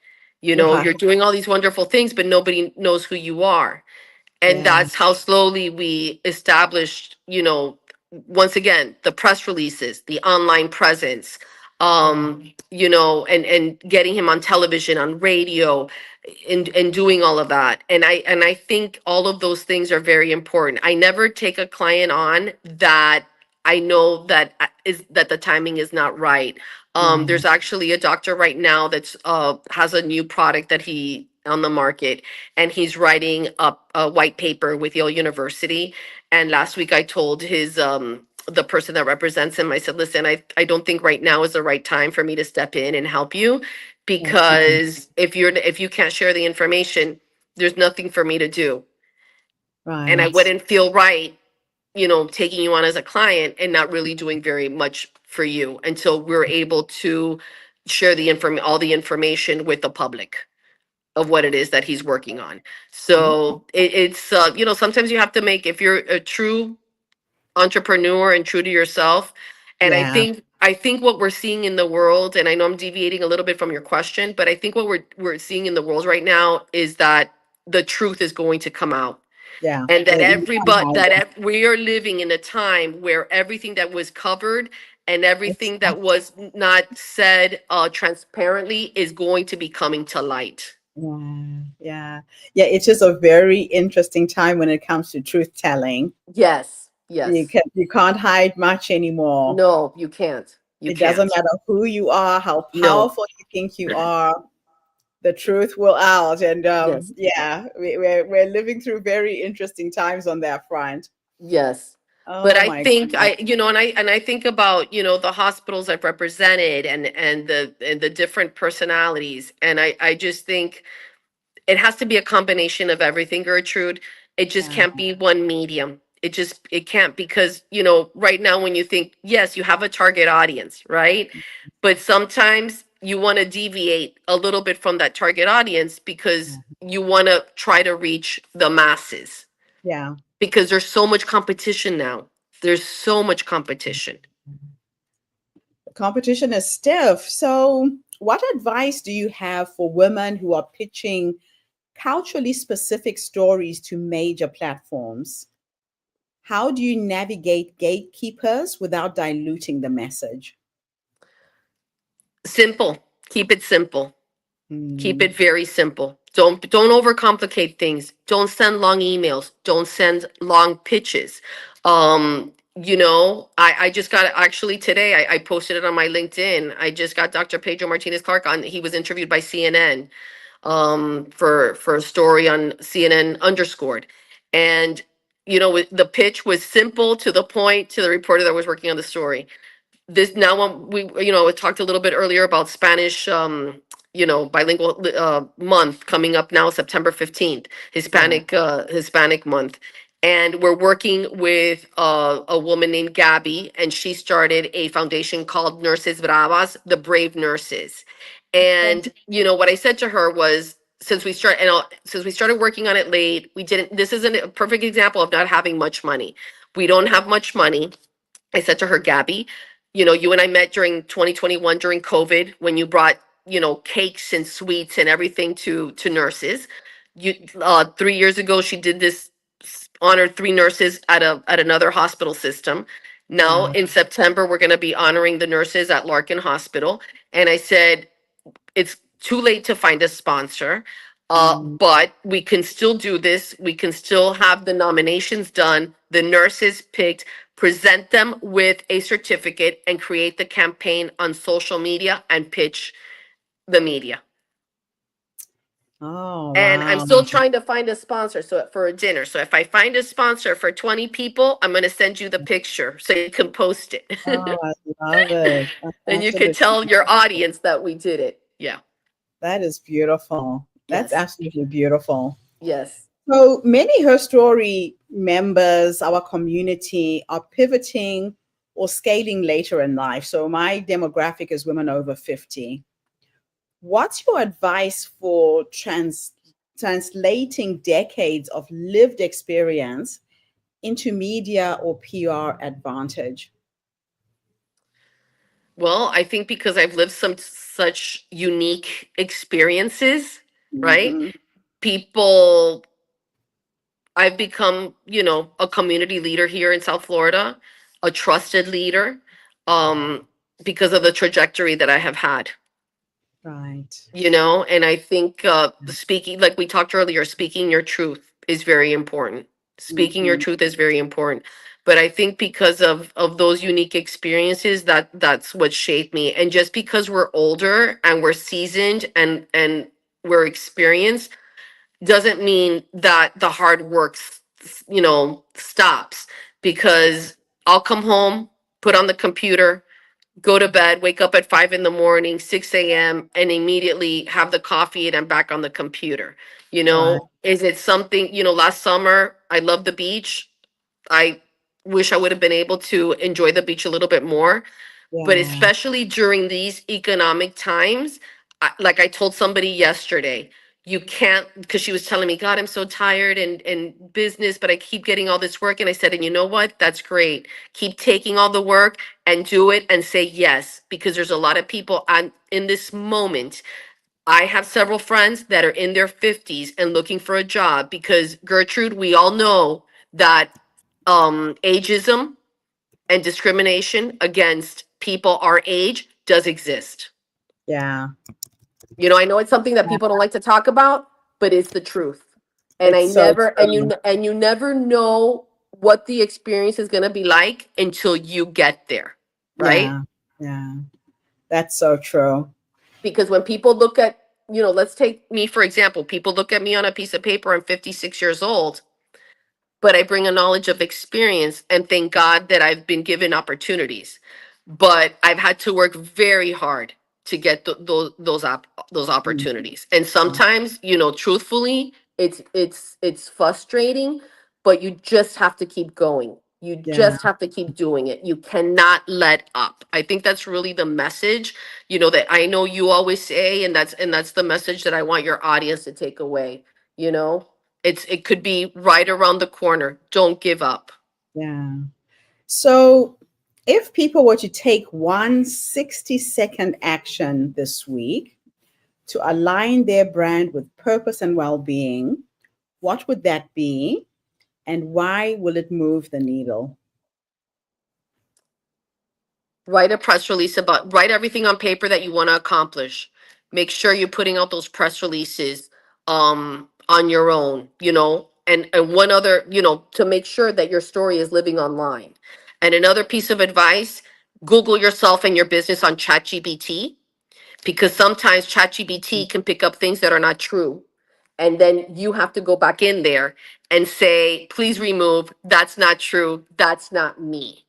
You know, Right. you're doing all these wonderful things, but nobody knows who you are." And Yeah. that's how slowly we established, once again, the press releases, the online presence, Yeah. and getting him on television, on radio, and doing all of that. And I think all of those things are very important. I never take a client on that I know that is that the timing is not right. Yeah. There's actually a doctor right now that's has a new product that he on the market, and he's writing up a white paper with Yale University. And last week I told his the person that represents him, I said, listen, I don't think right now is the right time for me to step in and help you, Okay. because if you can't share the information, there's nothing for me to do. And I Right. wouldn't feel right, taking you on as a client and not really doing very much for you until we're able to share all the information with the public of what it is that he's working on. Okay. So it's sometimes you have to make, if you're a true entrepreneur and true to yourself. And Yeah. I think what we're seeing in the world, and I know I'm deviating a little bit from your question, but I think what we're seeing in the world right now is that the truth is going to come out. Yeah. And that You can't hide we are living in a time where everything that was covered and it. everything that was not said transparently is going to be coming to light. Yeah. Yeah. Yeah. It's just a very interesting time when it comes to truth telling. Yes, yes. You can't hide much anymore. No, you can't. You It doesn't can't. matter who you are, how No. powerful you think you are. The truth will out, and Yes. yeah, we're living through very interesting times on that front. Yes. But Oh I my think goodness. and I think about, the hospitals I've represented and the different personalities. And I just think it has to be a combination of everything, Gertrude. It just Yeah. can't be one medium. It can't, because, right now when you think, yes, you have a target audience, right? But sometimes you want to deviate a little bit from that target audience because you want to try to reach the masses, Yeah. because there's so much competition now. There's so much competition. The competition is stiff. So, what advice do you have for women who are pitching culturally specific stories to major platforms? How do you navigate gatekeepers without diluting the message? Simple. Keep it simple. Keep Mm, it very simple. Don't overcomplicate things. Don't send long emails. Don't send long pitches. I just got, actually today, I posted it on my LinkedIn. I just got Dr. Pedro Martinez Clark on. He was interviewed by CNN for a story on CNN Underscored. And the pitch was simple, to the point, to the reporter that was working on the story. This now, we talked a little bit earlier about Spanish, bilingual month coming up now, September 15th, yeah. Hispanic month. And we're working with a woman named Gabby, and she started a foundation called Nurses Bravas, the Brave Nurses. Okay. And what I said to her was, since we started working on it late, we didn't this isn't a perfect example of not having much money. We don't have much money. I said to her, Gabby, you and I met during 2021 during COVID, when you brought, cakes and sweets and everything to nurses. 3 years ago, she did this, honored three nurses at another hospital system. Now Wow. in September, we're going to be honoring the nurses at Larkin Hospital. And I said, it's too late to find a sponsor. Mm, But we can still do this. We can still have the nominations done, the nurses picked, present them with a certificate, and create the campaign on social media and pitch the media. oh, And I'm wow. still trying to find a sponsor, so for a dinner. So if I find a sponsor for 20 people, I'm going to send you the picture so you can post Oh, it. I love it. That's And you could absolutely tell your audience that we did it. Yeah. that is beautiful. That's Yes. absolutely beautiful. Yes. So many Her Story members, our community, are pivoting or scaling later in life. So my demographic is women over 50. What's your advice for translating decades of lived experience into media or PR advantage? Well, I think because I've lived some such unique experiences, right? Hmm. People, I've become, a community leader here in South Florida, a trusted leader, um, because of the trajectory that I have had. Right. And I think speaking, like we talked earlier, speaking your truth is very important. Speaking your Hmm. truth is very important. But I think because of those unique experiences, that's what shaped me. And just because we're older and we're seasoned and we're experienced doesn't mean that the hard work stops. Because I'll come home, put on the computer, go to bed, wake up at 5 in the morning, 6 a.m., and immediately have the coffee and I'm back on the computer. Right. Is it something, last summer, I love the beach. I wish I would have been able to enjoy the beach a little bit more, but Yeah. especially during these economic times, like I told somebody yesterday, you can't, because she was telling me, God, I'm so tired and business, but I keep getting all this work. And I said, and you know what? That's great. Keep taking all the work and do it and say yes, because there's a lot of people in this moment. I have several friends that are in their 50s and looking for a job because, Gertrude, we all know that ageism and discrimination against people our age does exist. Yeah. I know it's something that people don't like to talk about, but it's the truth. And I It's so never true. and you never know what the experience is going to be like until you get there, right? Yeah. Yeah. That's so true. Because when people look at, let's take me for example, people look at me on a piece of paper, I'm 56 years old, but I bring a knowledge of experience and thank God that I've been given opportunities. But I've had to work very hard to get those Mhm. opportunities. And sometimes, truthfully, it's frustrating, but you just have to keep going. You Yeah. just have to keep doing it. You cannot let up. I think that's really the message, that I know you always say, and that's the message that I want your audience to take away, you know? It could be right around the corner. Don't give up. Yeah. So, if people were to take one 60-second action this week to align their brand with purpose and well being, what would that be? And why will it move the needle? Write a press release about, write everything on paper that you want to accomplish. Make sure you're putting out those press releases on your own, and one other, to make sure that your story is living online. And another piece of advice, Google yourself and your business on ChatGPT, because sometimes ChatGPT can pick up things that are not true. And then you have to go back in there and say, please remove, that's not true, that's not me.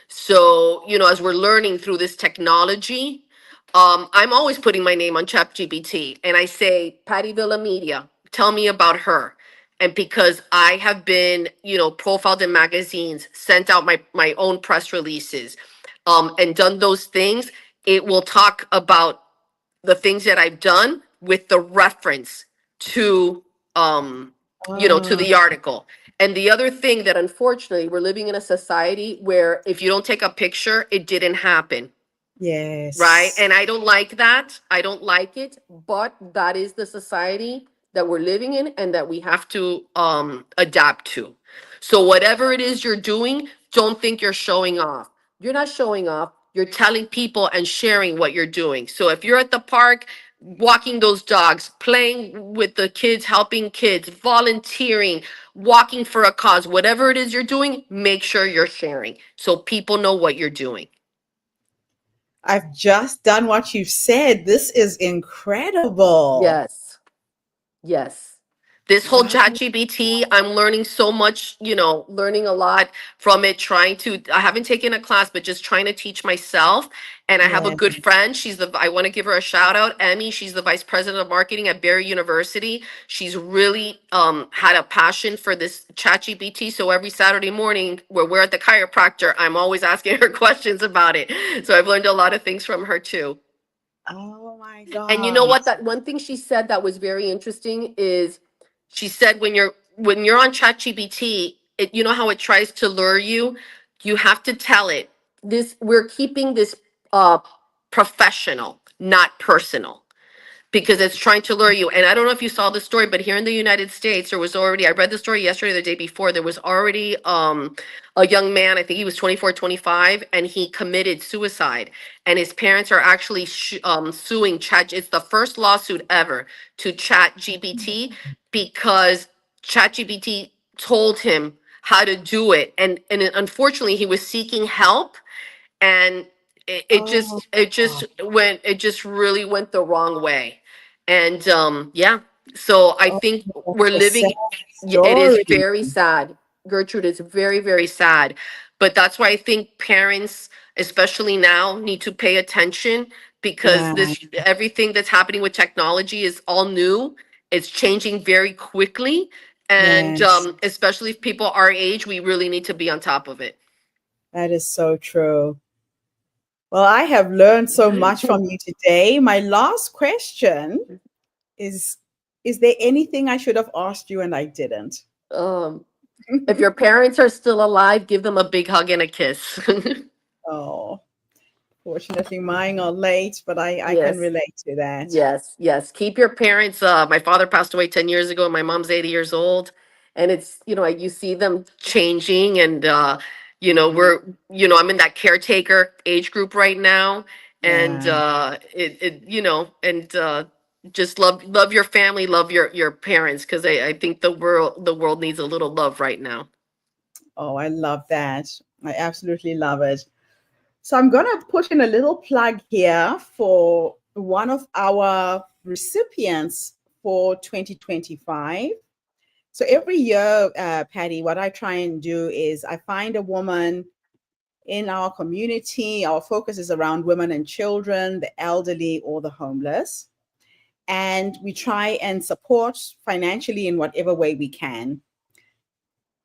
So, as we're learning through this technology, I'm always putting my name on ChatGPT and I say, Patty Villa Media, tell me about her. And because I have been, profiled in magazines, sent out my own press releases, and done those things, it will talk about the things that I've done with the reference to to Ah, the article. And the other thing that unfortunately we're living in a society where if you don't take a picture, it didn't happen. Right. yes. And I don't like that. I don't like it. But that is the society that we're living in and that we have to adapt to. So, whatever it is you're doing, don't think you're showing off. You're not showing off. You're telling people and sharing what you're doing. So, if you're at the park, walking those dogs, playing with the kids, helping kids, volunteering, walking for a cause, whatever it is you're doing, make sure you're sharing so people know what you're doing. I've just done what you've said. This is incredible. Yes. Yes. This whole Wow. ChatGPT, I'm learning so much, learning a lot from it, trying to, I haven't taken a class, but just trying to teach myself. And I have a Yeah. good friend. I want to give her a shout out. Emmy, she's the vice president of marketing at Barry University. She's really had a passion for this ChatGPT. So every Saturday morning where we're at the chiropractor, I'm always asking her questions about it. So I've learned a lot of things from her too. Oh my And you know what? gosh. That one thing she said that was very interesting is she said when you're on ChatGPT, you know how it tries to lure you? You have to tell it, this, we're keeping this uh professional, not personal, because it's trying to lure you. And I don't know if you saw the story, but here in the United States, there was already, I read the story yesterday or the day before, there was already a young man, I think he was 24, 25, and he committed suicide. And his parents are actually suing Chat. It's the first lawsuit ever to Chat GPT, because Chat GPT told him how to do it. And unfortunately, he was seeking help, and Oh, it just really went the wrong way. And yeah, so I oh, think we're that's a sad living, it is story. very sad, Gertrude. It's very, very sad. But that's why I think parents, especially now, need to pay attention, because Yeah, this, everything that's happening with technology is all new. It's changing very quickly. And yes, especially if people our age, we really need to be on top of it. that is so true. Well, I have learned so much from you today. My last question is Is there anything I should have asked you and I didn't? um, if your parents are still alive, give them a big hug and a kiss. Oh, fortunately, mine are late, but I can Yes. relate to that. Yes, yes. Keep your parents. My father passed away 10 years ago, and my mom's 80 years old. And it's, you see them changing. And, Yeah, I'm in that caretaker age group right now. And, yeah. just love your family, love your parents, because I think the world needs a little love right now. Oh, I love that. I absolutely love it. So I'm going to put in a little plug here for one of our recipients for 2025. So every year, Patty, what I try and do is I find a woman in our community. Our focus is around women and children, the elderly, or the homeless. And we try and support financially in whatever way we can.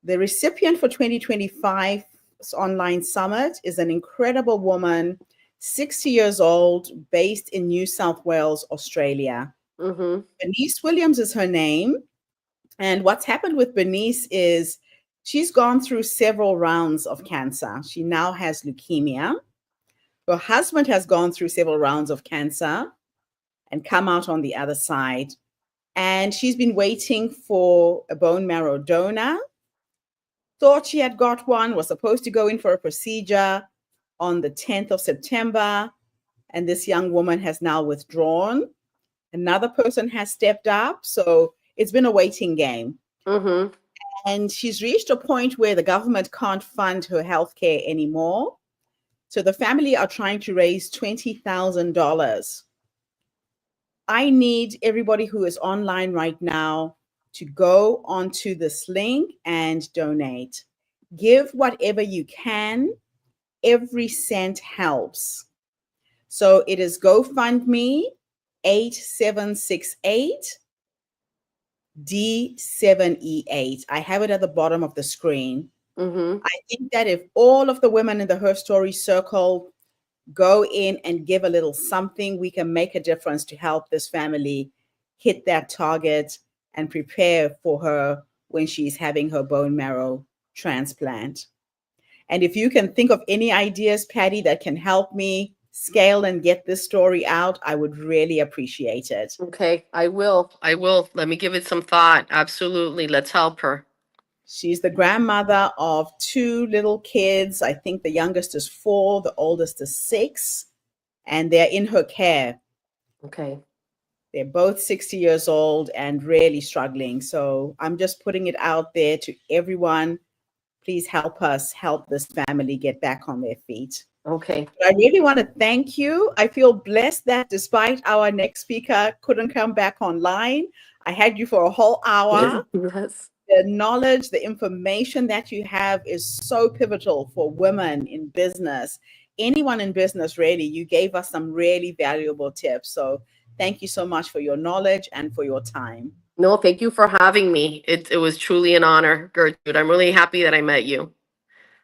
The recipient for 2025's online summit is an incredible woman, 60 years old, based in New South Wales, Australia. Mm-hmm. Bernice Williams is her name. And what's happened with Bernice is she's gone through several rounds of cancer. She now has leukemia. Her husband has gone through several rounds of cancer and come out on the other side. And she's been waiting for a bone marrow donor. Thought she had got one, was supposed to go in for a procedure on the 10th of September. And this young woman has now withdrawn. Another person has stepped up. So it's been a waiting game. Mm-hmm. And she's reached a point where the government can't fund her health care anymore. So the family are trying to raise $20,000. I need everybody who is online right now to go onto this link and donate. Give whatever you can. Every cent helps. So it is GoFundMe 8768 D7E8. I have it at the bottom of the screen. Mm-hmm. I think that if all of the women in the Her Story circle go in and give a little something, we can make a difference to help this family hit that target and prepare for her when she's having her bone marrow transplant. And if you can think of any ideas, Patty, that can help me scale and get this story out, I would really appreciate it. Okay, I will. I will. Let me give it some thought. Absolutely. Let's help her. She's the grandmother of two little kids. I think the youngest is 4, the oldest is 6, and they're in her care. Okay. They're both 60 years old and really struggling. So I'm just putting it out there to everyone. Please help us help this family get back on their feet. Okay. I really want to thank you. I feel blessed that despite our next speaker couldn't come back online, I had you for a whole hour. Yes. The knowledge, the information that you have is so pivotal for women in business. Anyone in business, really, you gave us some really valuable tips. So thank you so much for your knowledge and for your time. No, thank you for having me. It was truly an honor, Gertrude. I'm really happy that I met you.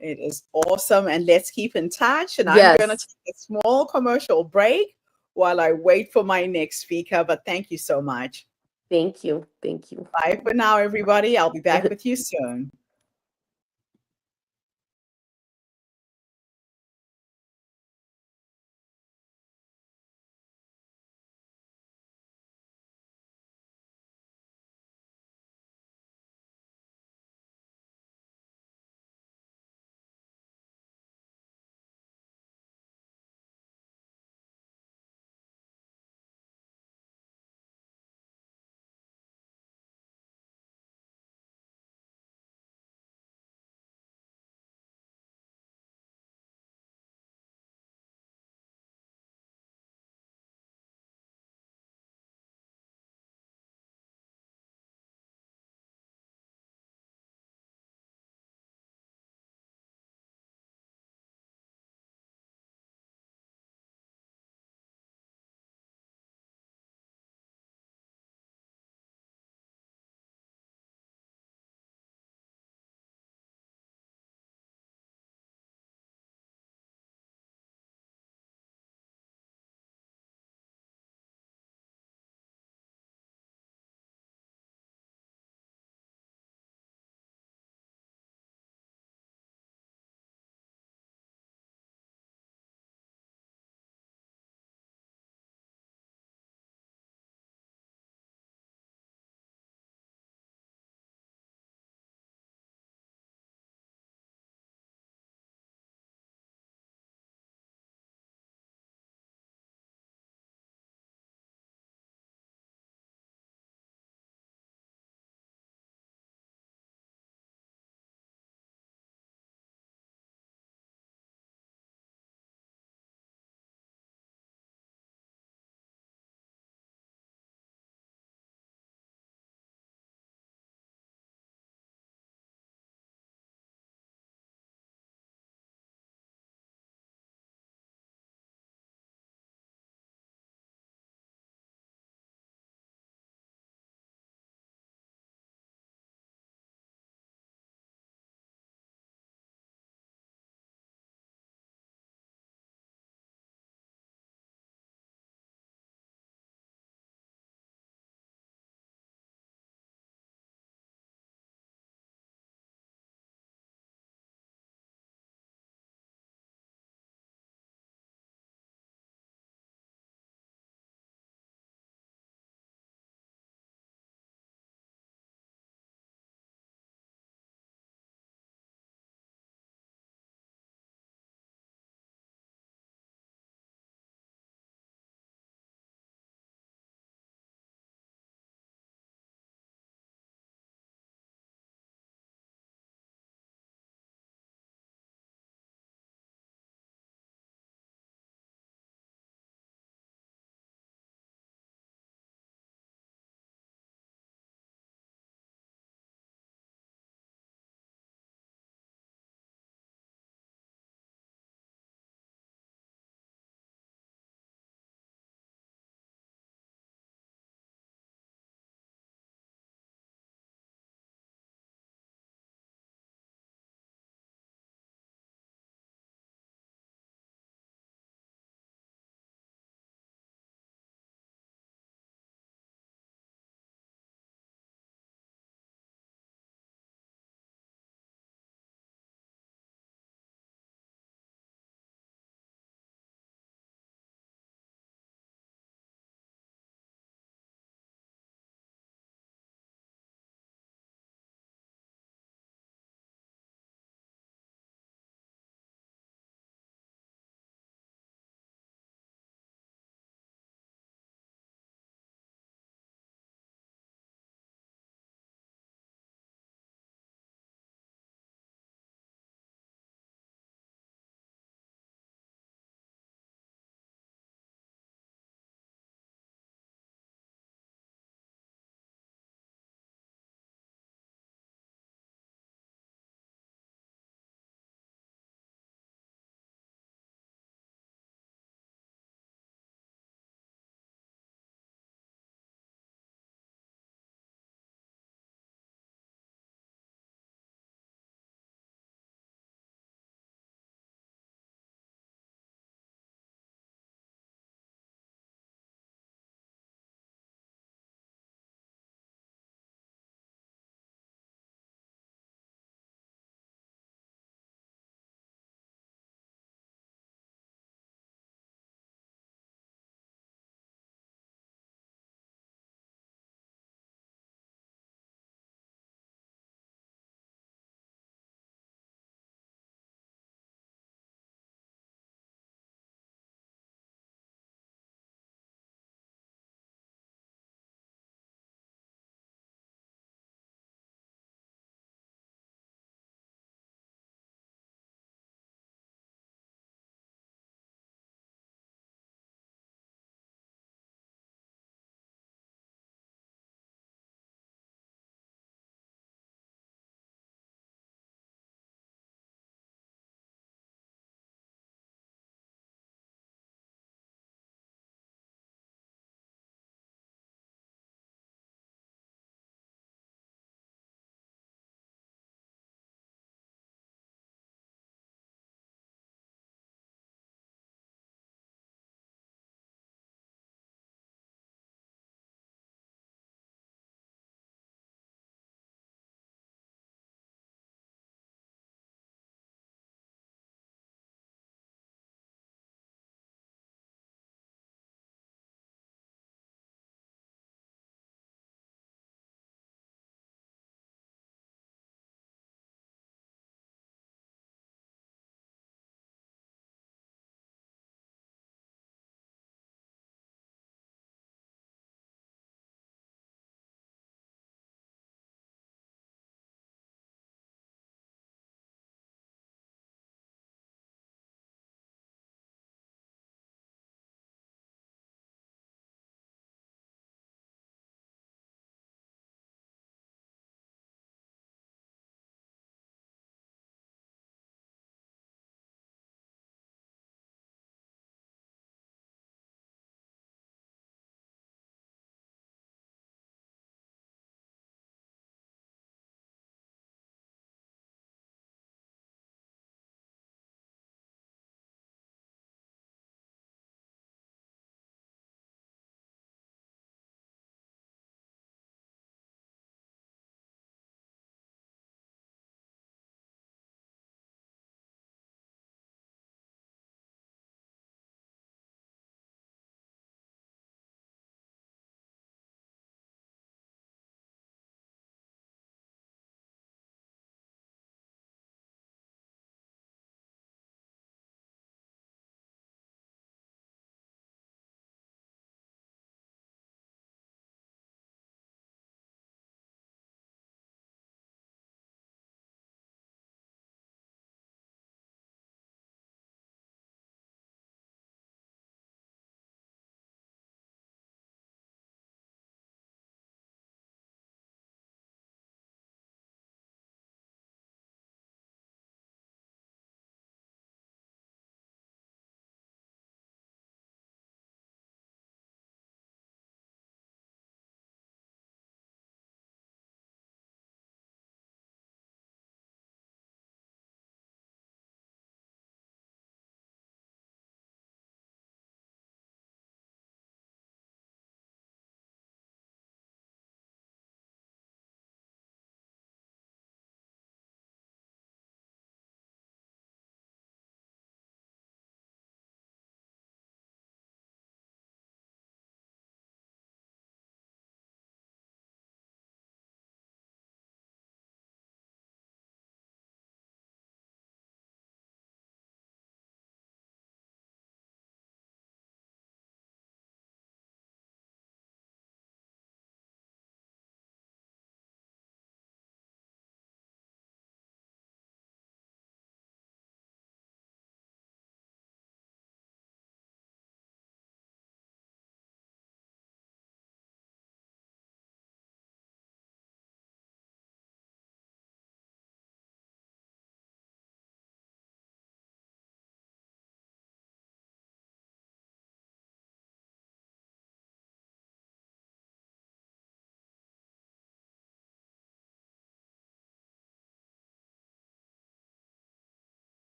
It is awesome. And let's keep in touch. And I'm going to Yes. take a small commercial break while I wait for my next speaker. But thank you so much. Thank you. Thank you. Bye for now, everybody. I'll be back with you soon.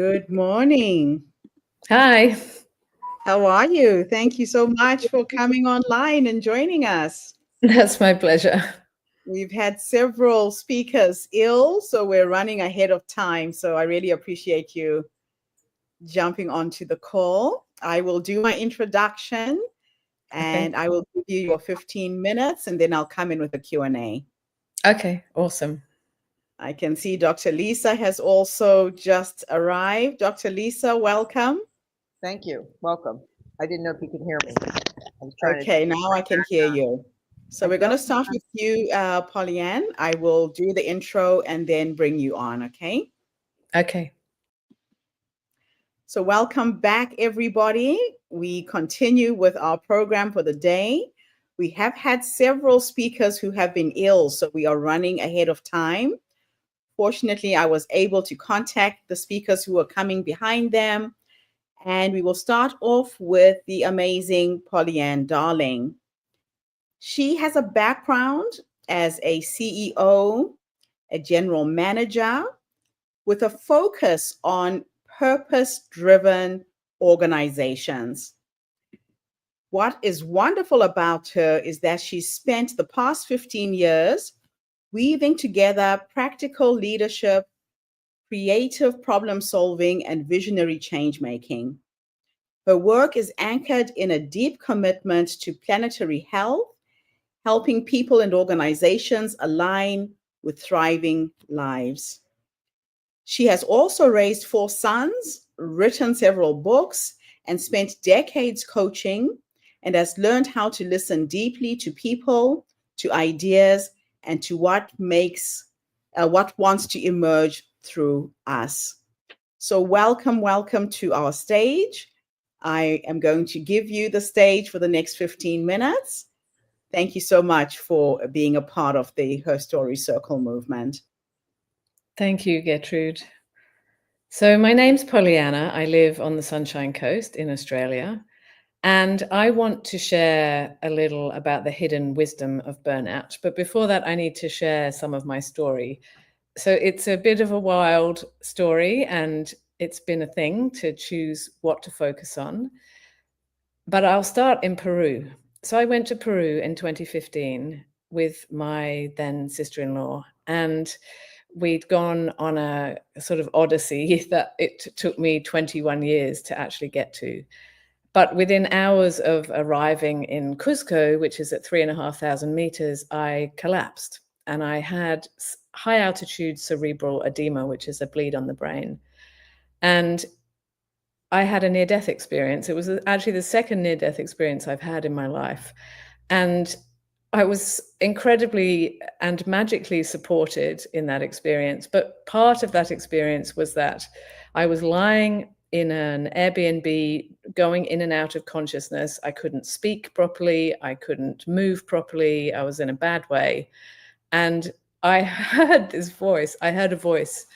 Good morning. Hi, How are you? Thank you so much for coming online and joining us. that's my pleasure. We've had several speakers ill, so we're running ahead of time. So I really appreciate you jumping onto the call. I will do my introduction and I will give you your 15 minutes and then I'll come in with a Q&A. Okay, awesome. I can see Dr. Lisa has also just arrived. Dr. Lisa, welcome. Thank you. Welcome. I didn't know if you could hear me. I was trying Okay, now I can hear you. So we're going to start with you, Pollyann. I will do the intro and then bring you on, okay? Okay. So welcome back, everybody. We continue with our program for the day. We have had several speakers who have been ill, so we are running ahead of time. Fortunately, I was able to contact the speakers who are coming behind them. And we will start off with the amazing Pollyann Darling. She has a background as a CEO, a general manager, with a focus on purpose-driven organizations. What is wonderful about her is that she spent the past 15 years weaving together practical leadership, creative problem solving, and visionary change making. Her work is anchored in a deep commitment to planetary health, helping people and organizations align with thriving lives. She has also raised 4 sons, written several books, and spent decades coaching, and has learned how to listen deeply to people, to ideas, and to what wants to emerge through us. So welcome to our stage. I am going to give you the stage for the next 15 minutes. Thank you so much for being a part of the Her Story Circle movement. Thank you, Gertrude. So my name's Pollyanna. I live on the Sunshine Coast in Australia, and I want to share a little about the hidden wisdom of burnout. But before that, I need to share some of my story. So it's a bit of a wild story, and it's been a thing to choose what to focus on. But I'll start in Peru. So I went to Peru in 2015 with my then sister-in-law, and we'd gone on a sort of odyssey that it took me 21 years to actually get to. But within hours of arriving in Cusco, which is at 3,500 meters, I collapsed and I had high altitude cerebral edema, which is a bleed on the brain. And I had a near-death experience. It was actually the second near-death experience I've had in my life. And I was incredibly and magically supported in that experience. But part of that experience was that I was lying in an Airbnb, going in and out of consciousness. I couldn't speak properly. I couldn't move properly. I was in a bad way. And I heard this voice. I heard a voice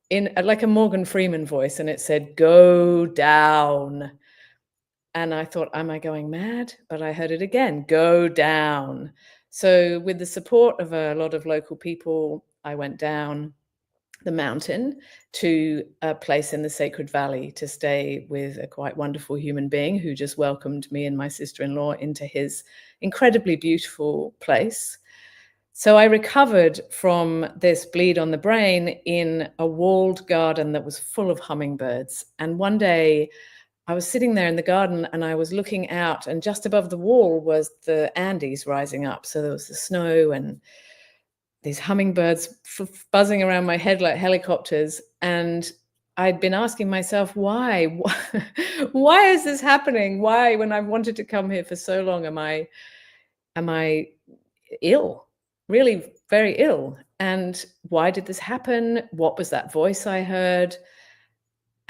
in like a Morgan Freeman voice, and it said, "Go down." And I thought, am I going mad? But I heard it again, "Go down." So with the support of a lot of local people, I went down the mountain to a place in the Sacred Valley to stay with a quite wonderful human being who just welcomed me and my sister-in-law into his incredibly beautiful place. So I recovered from this bleed on the brain in a walled garden that was full of hummingbirds. And one day I was sitting there in the garden and I was looking out, and just above the wall was the Andes rising up. So there was the snow and these hummingbirds buzzing around my head like helicopters. And I'd been asking myself, why? Why is this happening? Why, when I've wanted to come here for so long, am I ill? Really very ill. And why did this happen? What was that voice I heard?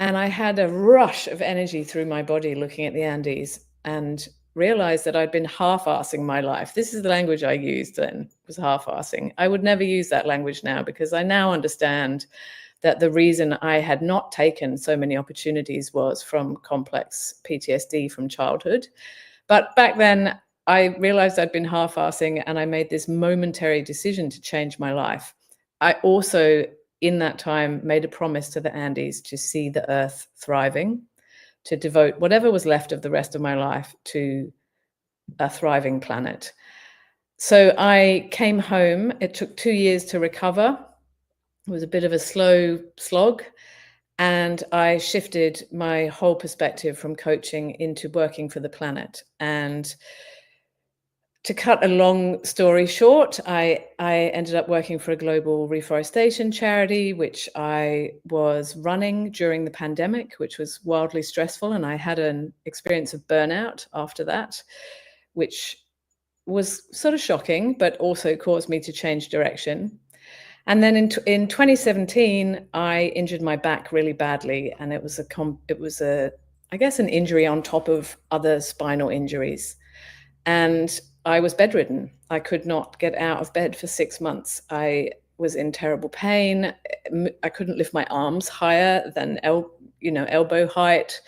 And I had a rush of energy through my body looking at the Andes and realized that I'd been half-assing my life. This is the language I used then, was half-assing. I would never use that language now, because I now understand that the reason I had not taken so many opportunities was from complex PTSD from childhood. But back then, I realized I'd been half-assing, and I made this momentary decision to change my life. I also in that time made a promise to the Andes to see the earth thriving, to devote whatever was left of the rest of my life to a thriving planet. So I came home. It took 2 years to recover. It was a bit of a slow slog. And I shifted my whole perspective from coaching into working for the planet. And to cut a long story short, I ended up working for a global reforestation charity, which I was running during the pandemic, which was wildly stressful. And I had an experience of burnout after that, which was sort of shocking, but also caused me to change direction. And then in 2017, I injured my back really badly, and it was I guess an injury on top of other spinal injuries. And I was bedridden. I could not get out of bed for 6 months. I was in terrible pain. I couldn't lift my arms higher than elbow height.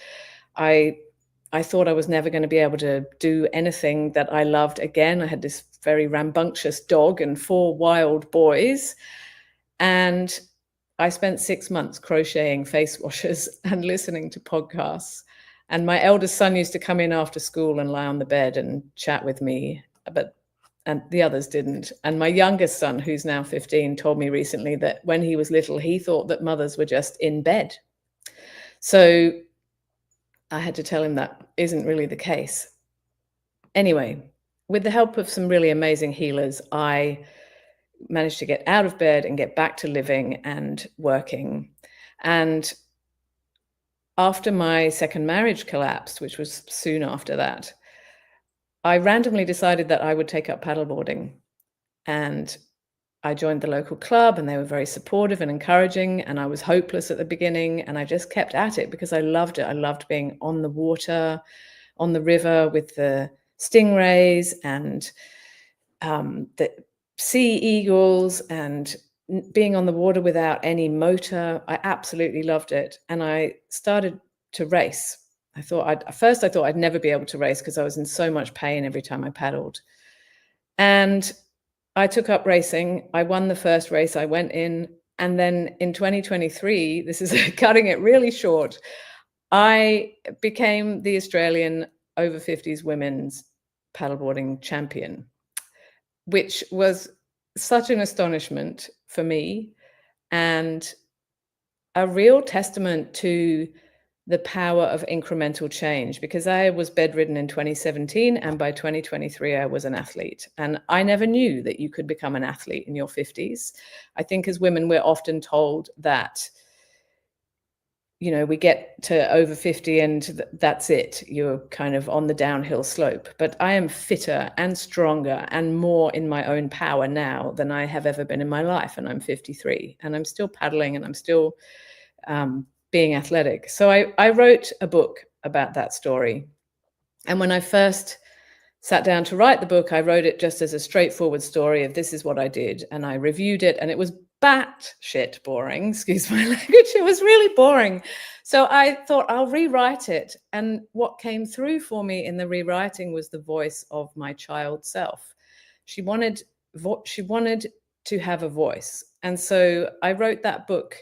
I thought I was never going to be able to do anything that I loved again. I had this very rambunctious dog and 4 wild boys. And I spent 6 months crocheting face washers and listening to podcasts. And my eldest son used to come in after school and lie on the bed and chat with me, and the others didn't. And my youngest son, who's now 15, told me recently that when he was little, he thought that mothers were just in bed. So I had to tell him that isn't really the case. Anyway, with the help of some really amazing healers, I managed to get out of bed and get back to living and working. And after my second marriage collapsed, which was soon after that, I randomly decided that I would take up paddleboarding. And I joined the local club, and they were very supportive and encouraging. And I was hopeless at the beginning, and I just kept at it because I loved it. I loved being on the water, on the river with the stingrays and the sea eagles, and being on the water without any motor. I absolutely loved it. And I started to race. At first I thought I'd never be able to race because I was in so much pain every time I paddled. And I took up racing. I won the first race I went in. And then in 2023, this is cutting it really short, I became the Australian over 50s women's paddleboarding champion, which was such an astonishment for me and a real testament to the power of incremental change, because I was bedridden in 2017, and by 2023 I was an athlete. And I never knew that you could become an athlete in your 50s. I think as women, we're often told that, we get to over 50 and that's it. You're kind of on the downhill slope. But I am fitter and stronger and more in my own power now than I have ever been in my life. And I'm 53 and I'm still paddling and I'm still being athletic. So I wrote a book about that story. And when I first sat down to write the book, I wrote it just as a straightforward story of this is what I did. And I reviewed it, and it was batshit boring, excuse my language. It was really boring. So I thought I'll rewrite it. And what came through for me in the rewriting was the voice of my child self. She wanted to have a voice. And so I wrote that book,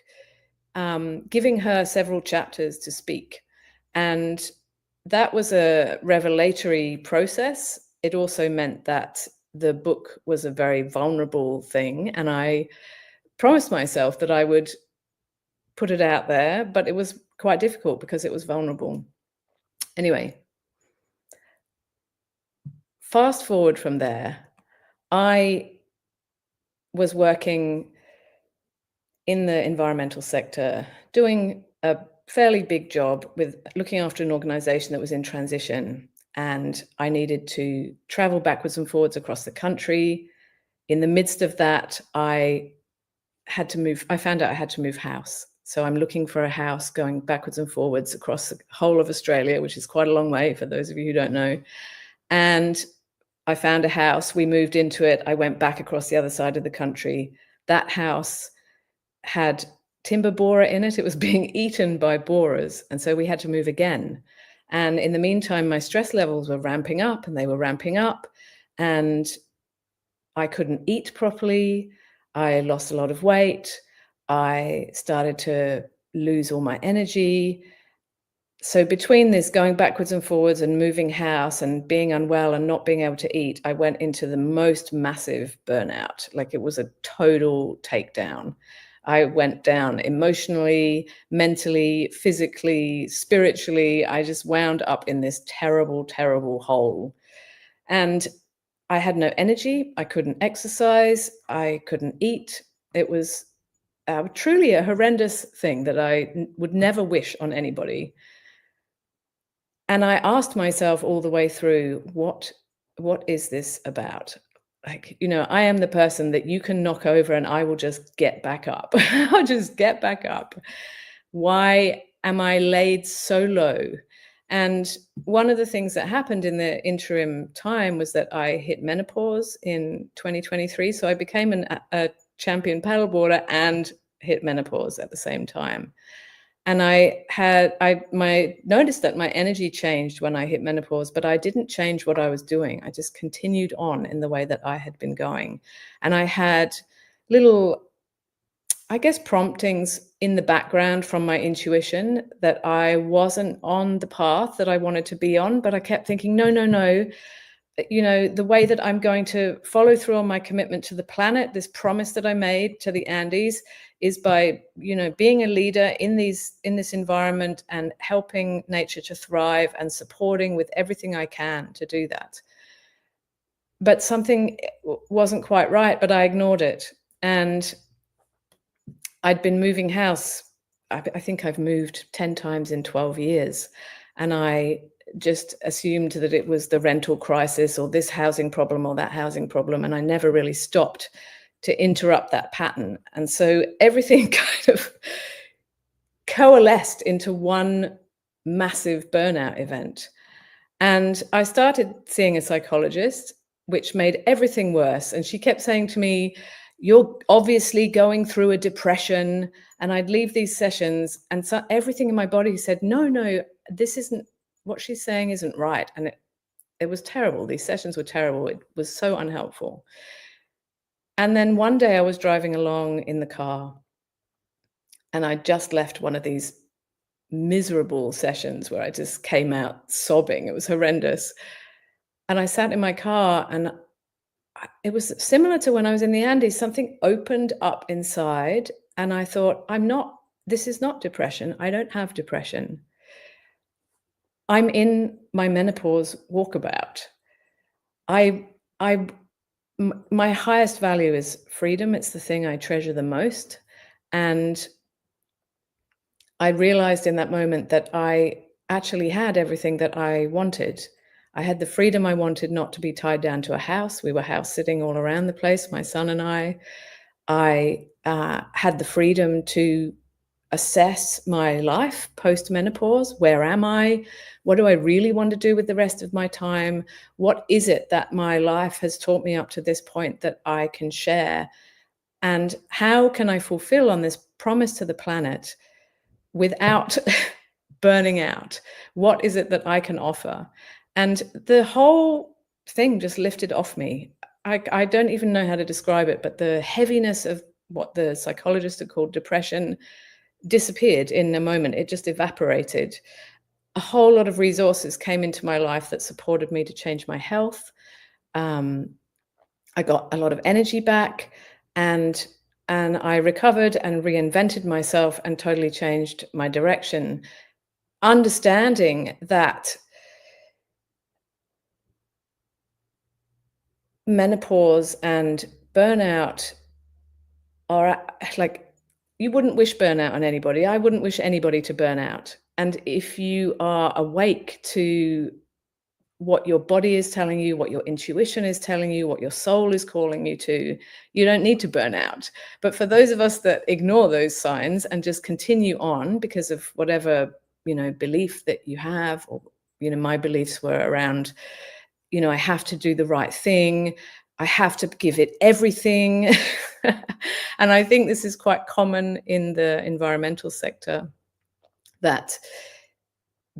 giving her several chapters to speak. And that was a revelatory process. It also meant that the book was a very vulnerable thing. And I promised myself that I would put it out there, but it was quite difficult because it was vulnerable. Anyway, fast forward from there, I was working in the environmental sector, doing a fairly big job with looking after an organization that was in transition. And I needed to travel backwards and forwards across the country. In the midst of that, I found out I had to move house. So I'm looking for a house going backwards and forwards across the whole of Australia, which is quite a long way for those of you who don't know. And I found a house, we moved into it. I went back across the other side of the country. That house had timber borer in it. It was being eaten by borers. And so we had to move again. And in the meantime, my stress levels were ramping up, and they were ramping up, and I couldn't eat properly. I lost a lot of weight. I started to lose all my energy. So between this going backwards and forwards and moving house and being unwell and not being able to eat, I went into the most massive burnout. Like, it was a total takedown. I went down emotionally, mentally, physically, spiritually. I just wound up in this terrible, terrible hole. And I had no energy. I couldn't exercise. I couldn't eat. It was truly a horrendous thing that I would never wish on anybody. And I asked myself all the way through, what is this about? Like, I am the person that you can knock over and I will just get back up. I'll just get back up. Why am I laid so low? And one of the things that happened in the interim time was that I hit menopause in 2023. So I became a champion paddleboarder and hit menopause at the same time. And I noticed that my energy changed when I hit menopause, but I didn't change what I was doing. I just continued on in the way that I had been going. And I had little, I guess, promptings in the background from my intuition that I wasn't on the path that I wanted to be on, but I kept thinking, no, the way that I'm going to follow through on my commitment to the planet, this promise that I made to the Andes, is by, being a leader in this environment and helping nature to thrive and supporting with everything I can to do that. But something wasn't quite right, but I ignored it. And I'd been moving house. I think I've moved 10 times in 12 years. And I just assumed that it was the rental crisis or this housing problem or that housing problem. And I never really stopped to interrupt that pattern. And so everything kind of coalesced into one massive burnout event. And I started seeing a psychologist, which made everything worse. And she kept saying to me, "You're obviously going through a depression." And I'd leave these sessions and so everything in my body said, no, this isn't, what she's saying isn't right. And it was terrible. These sessions were terrible. It was so unhelpful. And then one day I was driving along in the car and I just left one of these miserable sessions where I just came out sobbing. It was horrendous. And I sat in my car and it was similar to when I was in the Andes. Something opened up inside and I thought, this is not depression. I don't have depression. I'm in my menopause walkabout. My highest value is freedom. It's the thing I treasure the most. And I realized in that moment that I actually had everything that I wanted. I had the freedom I wanted not to be tied down to a house. We were house sitting all around the place, my son and I. I had the freedom to assess my life post-menopause. Where am I? What do I really want to do with the rest of my time? What is it that my life has taught me up to this point that I can share? And how can I fulfill on this promise to the planet without burning out? What is it that I can offer? And the whole thing just lifted off me. I don't even know how to describe it, but the heaviness of what the psychologists had called depression disappeared in a moment. It just evaporated. A whole lot of resources came into my life that supported me to change my health. I got a lot of energy back, and I recovered and reinvented myself and totally changed my direction, understanding that menopause and burnout are like, you wouldn't wish burnout on anybody. I wouldn't wish anybody to burn out. And if you are awake to what your body is telling you, what your intuition is telling you, what your soul is calling you to, you don't need to burn out. But for those of us that ignore those signs and just continue on because of whatever, belief that you have, or, my beliefs were around, I have to do the right thing. I have to give it everything. And I think this is quite common in the environmental sector, that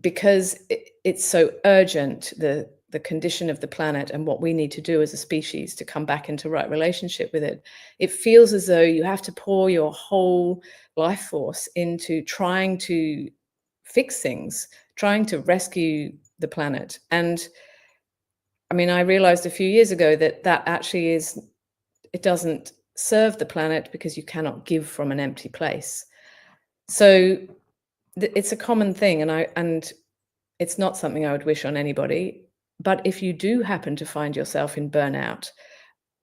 because it's so urgent, the the condition of the planet and what we need to do as a species to come back into right relationship with it, it feels as though you have to pour your whole life force into trying to fix things, trying to rescue the planet. And I mean, I realized a few years ago that actually it doesn't serve the planet, because you cannot give from an empty place. So it's a common thing, and it's not something I would wish on anybody. But if you do happen to find yourself in burnout,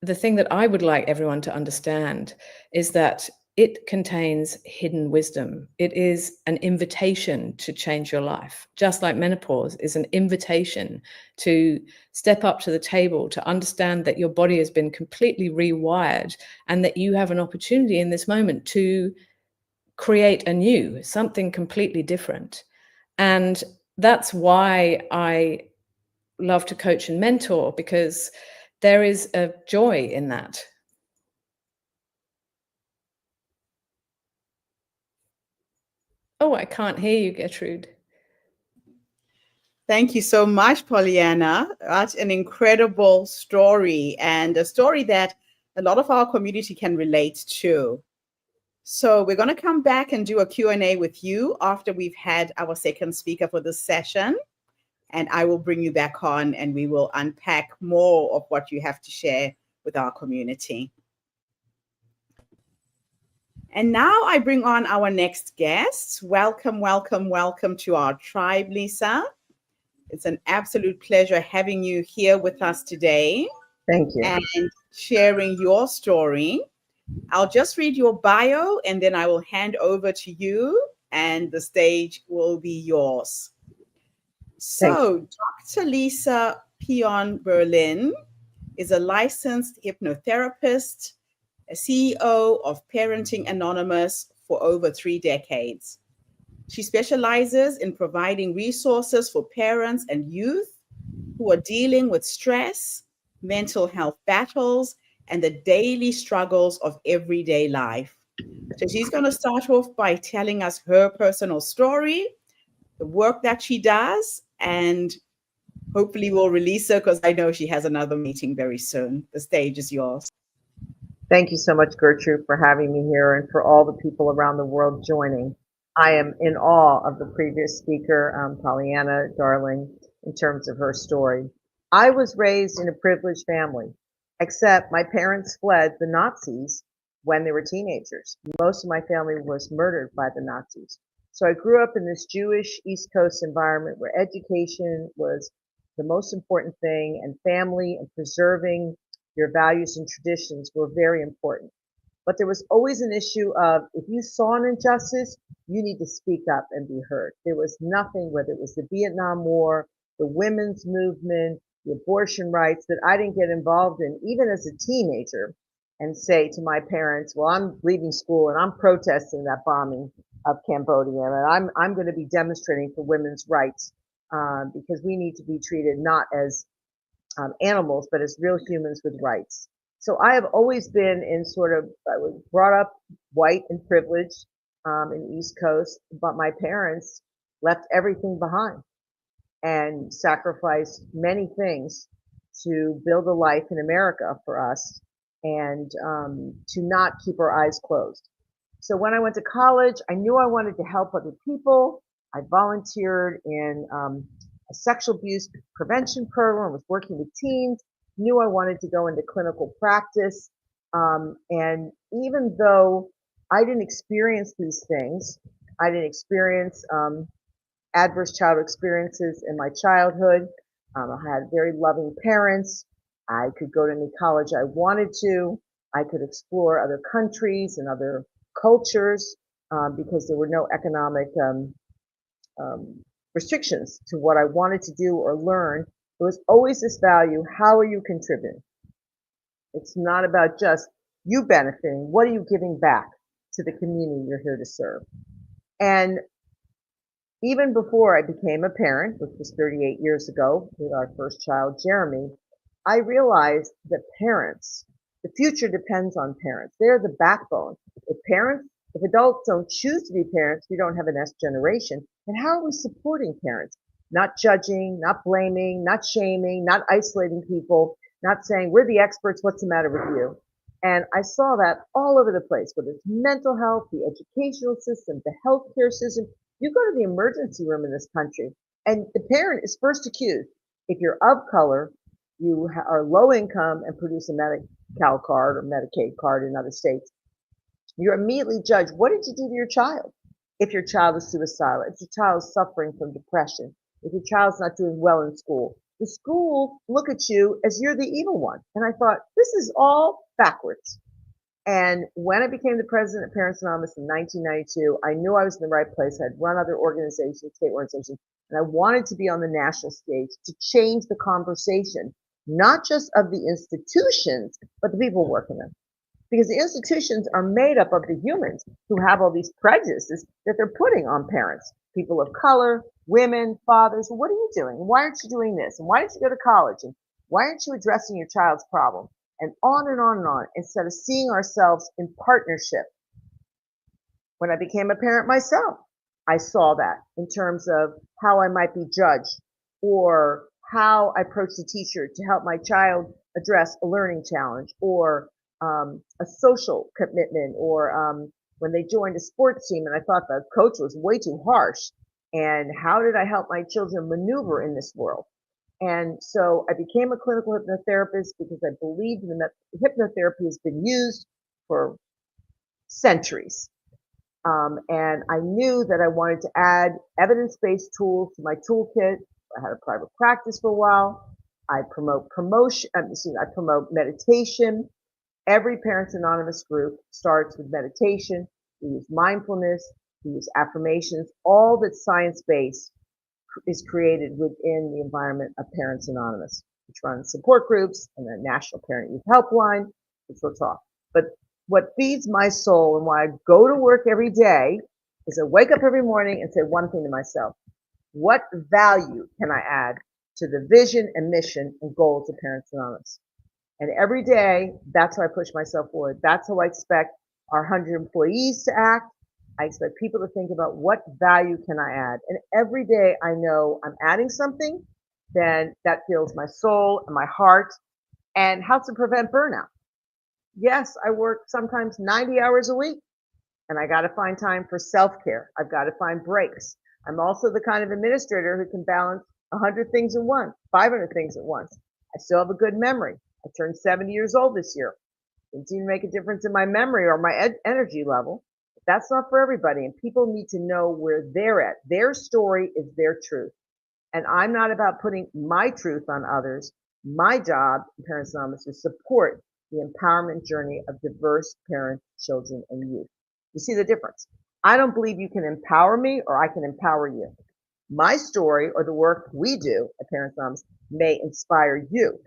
the thing that I would like everyone to understand is that it contains hidden wisdom. It is an invitation to change your life, just like menopause is an invitation to step up to the table, to understand that your body has been completely rewired and that you have an opportunity in this moment to create anew, something completely different. And that's why I love to coach and mentor, because there is a joy in that. Oh, I can't hear you, Gertrude. Thank you so much, Pollyanna. That's an incredible story, and a story that a lot of our community can relate to. So we're going to come back and do a Q&A with you after we've had our second speaker for this session. And I will bring you back on and we will unpack more of what you have to share with our community. And now I bring on our next guest. Welcome, welcome, welcome to our tribe, Lisa. It's an absolute pleasure having you here with us today. Thank you. And sharing your story. I'll just read your bio and then I will hand over to you and the stage will be yours. So Dr. Lisa Pion Berlin is a licensed hypnotherapist, a CEO of Parenting Anonymous for over 3 decades. She specializes in providing resources for parents and youth who are dealing with stress, mental health battles, and the daily struggles of everyday life. So she's going to start off by telling us her personal story, the work that she does, and hopefully we'll release her because I know she has another meeting very soon. The stage is yours. Thank you so much, Gertrude, for having me here and for all the people around the world joining. I am in awe of the previous speaker, Pollyanna Darling, in terms of her story. I was raised in a privileged family, except my parents fled the Nazis when they were teenagers. Most of my family was murdered by the Nazis. So I grew up in this Jewish East Coast environment where education was the most important thing, and family and preserving your values and traditions were very important. But there was always an issue of, if you saw an injustice, you need to speak up and be heard. There was nothing, whether it was the Vietnam War, the women's movement, the abortion rights, that I didn't get involved in, even as a teenager, and say to my parents, well, I'm leaving school and I'm protesting that bombing of Cambodia, and I'm going to be demonstrating for women's rights, because we need to be treated not as animals, but as real humans with rights. So I have always been in I was brought up white and privileged in the East Coast, but my parents left everything behind and sacrificed many things to build a life in America for us, and to not keep our eyes closed. So when I went to college, I knew I wanted to help other people. I volunteered in a sexual abuse prevention program, was working with teens, knew I wanted to go into clinical practice. And even though I didn't experience these things, I didn't experience adverse childhood experiences in my childhood. I had very loving parents. I could go to any college I wanted to. I could explore other countries and other cultures because there were no economic restrictions to what I wanted to do or learn. There was always this value: how are you contributing? It's not about just you benefiting. What are you giving back to the community you're here to serve? And even before I became a parent, which was 38 years ago with our first child, Jeremy, I realized that parents, the future depends on parents. They're the backbone. If adults don't choose to be parents, we don't have a next generation. And how are we supporting parents? not judging, not blaming, not shaming, not isolating people, not saying we're the experts, what's the matter with you? And I saw that all over the place, whether it's mental health, the educational system, the healthcare system. You go to the emergency room in this country, and the parent is first accused. If you're of color, you are low income and produce a Medi-Cal card or Medicaid card in other states, you're immediately judged. What did you do to your child? If your child is suicidal, if your child is suffering from depression, if your child's not doing well in school, the school look at you as you're the evil one. And I thought, this is all backwards. And when I became the president of Parents Anonymous in 1992, I knew I was in the right place. I'd run other organizations, state organizations, and I wanted to be on the national stage to change the conversation, not just of the institutions, but the people working them. Because the institutions are made up of the humans who have all these prejudices that they're putting on parents, people of color, women, fathers. What are you doing? Why aren't you doing this? And why didn't you go to college? And why aren't you addressing your child's problem? And on and on and on, instead of seeing ourselves in partnership. When I became a parent myself, I saw that in terms of how I might be judged or how I approach the teacher to help my child address a learning challenge or a social commitment or when they joined a sports team and I thought the coach was way too harsh. And how did I help my children maneuver in this world? And so I became a clinical hypnotherapist because I believed in that hypnotherapy has been used for centuries. And I knew that I wanted to add evidence-based tools to my toolkit. I had a private practice for a while. I promote meditation. Every Parents Anonymous group starts with meditation. We use mindfulness. We use affirmations. All that's science-based is created within the environment of Parents Anonymous, which runs support groups and the National Parent Youth Helpline, which we'll talk. But what feeds my soul and why I go to work every day is I wake up every morning and say one thing to myself: what value can I add to the vision and mission and goals of Parents Anonymous? And every day, that's how I push myself forward. That's how I expect our 100 employees to act. I expect people to think about what value can I add. And every day I know I'm adding something, then that fills my soul and my heart and helps to prevent burnout. Yes, I work sometimes 90 hours a week and I got to find time for self-care. I've got to find breaks. I'm also the kind of administrator who can balance 100 things at once, 500 things at once. I still have a good memory. I turned 70 years old this year. It didn't make a difference in my memory or my energy level. But that's not for everybody. And people need to know where they're at. Their story is their truth. And I'm not about putting my truth on others. My job in Parents Anonymous is support the empowerment journey of diverse parents, children, and youth. You see the difference? I don't believe you can empower me or I can empower you. My story or the work we do at Parents Anonymous may inspire you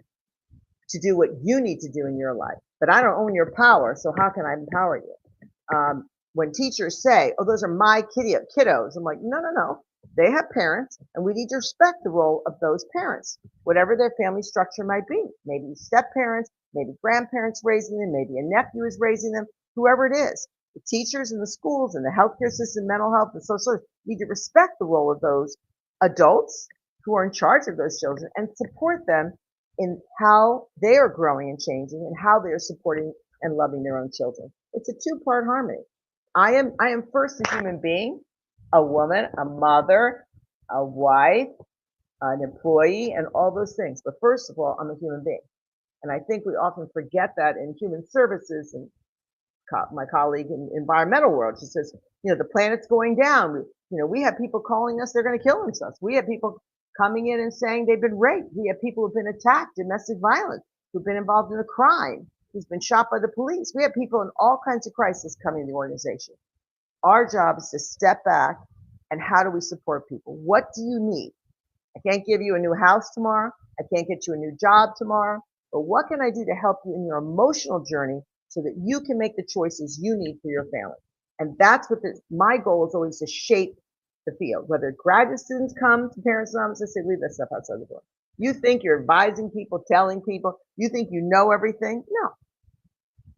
to do what you need to do in your life. But I don't own your power, so how can I empower you? When teachers say, oh, those are my kiddos, I'm like, no. They have parents, and we need to respect the role of those parents, whatever their family structure might be. Maybe step-parents, maybe grandparents raising them, maybe a nephew is raising them, whoever it is. The teachers in the schools and the healthcare system, mental health, and social need to respect the role of those adults who are in charge of those children and support them in how they are growing and changing and how they are supporting and loving their own children. It's a two-part harmony. I am first a human being, a woman, a mother, a wife, an employee, and all those things. But first of all, I'm a human being. And I think we often forget that in human services. And my colleague in environmental world, she says, the planet's going down. We have people calling us, they're going to kill themselves. We have people coming in and saying they've been raped. We have people who've been attacked, domestic violence, who've been involved in a crime, who's been shot by the police. We have people in all kinds of crises coming to the organization. Our job is to step back and how do we support people? What do you need? I can't give you a new house tomorrow. I can't get you a new job tomorrow. But what can I do to help you in your emotional journey so that you can make the choices you need for your family? And that's what my goal is always to shape the field. Whether graduate students come to Parents Anonymous and say, leave that stuff outside the door. You think you're advising people, telling people, you think you know everything? No.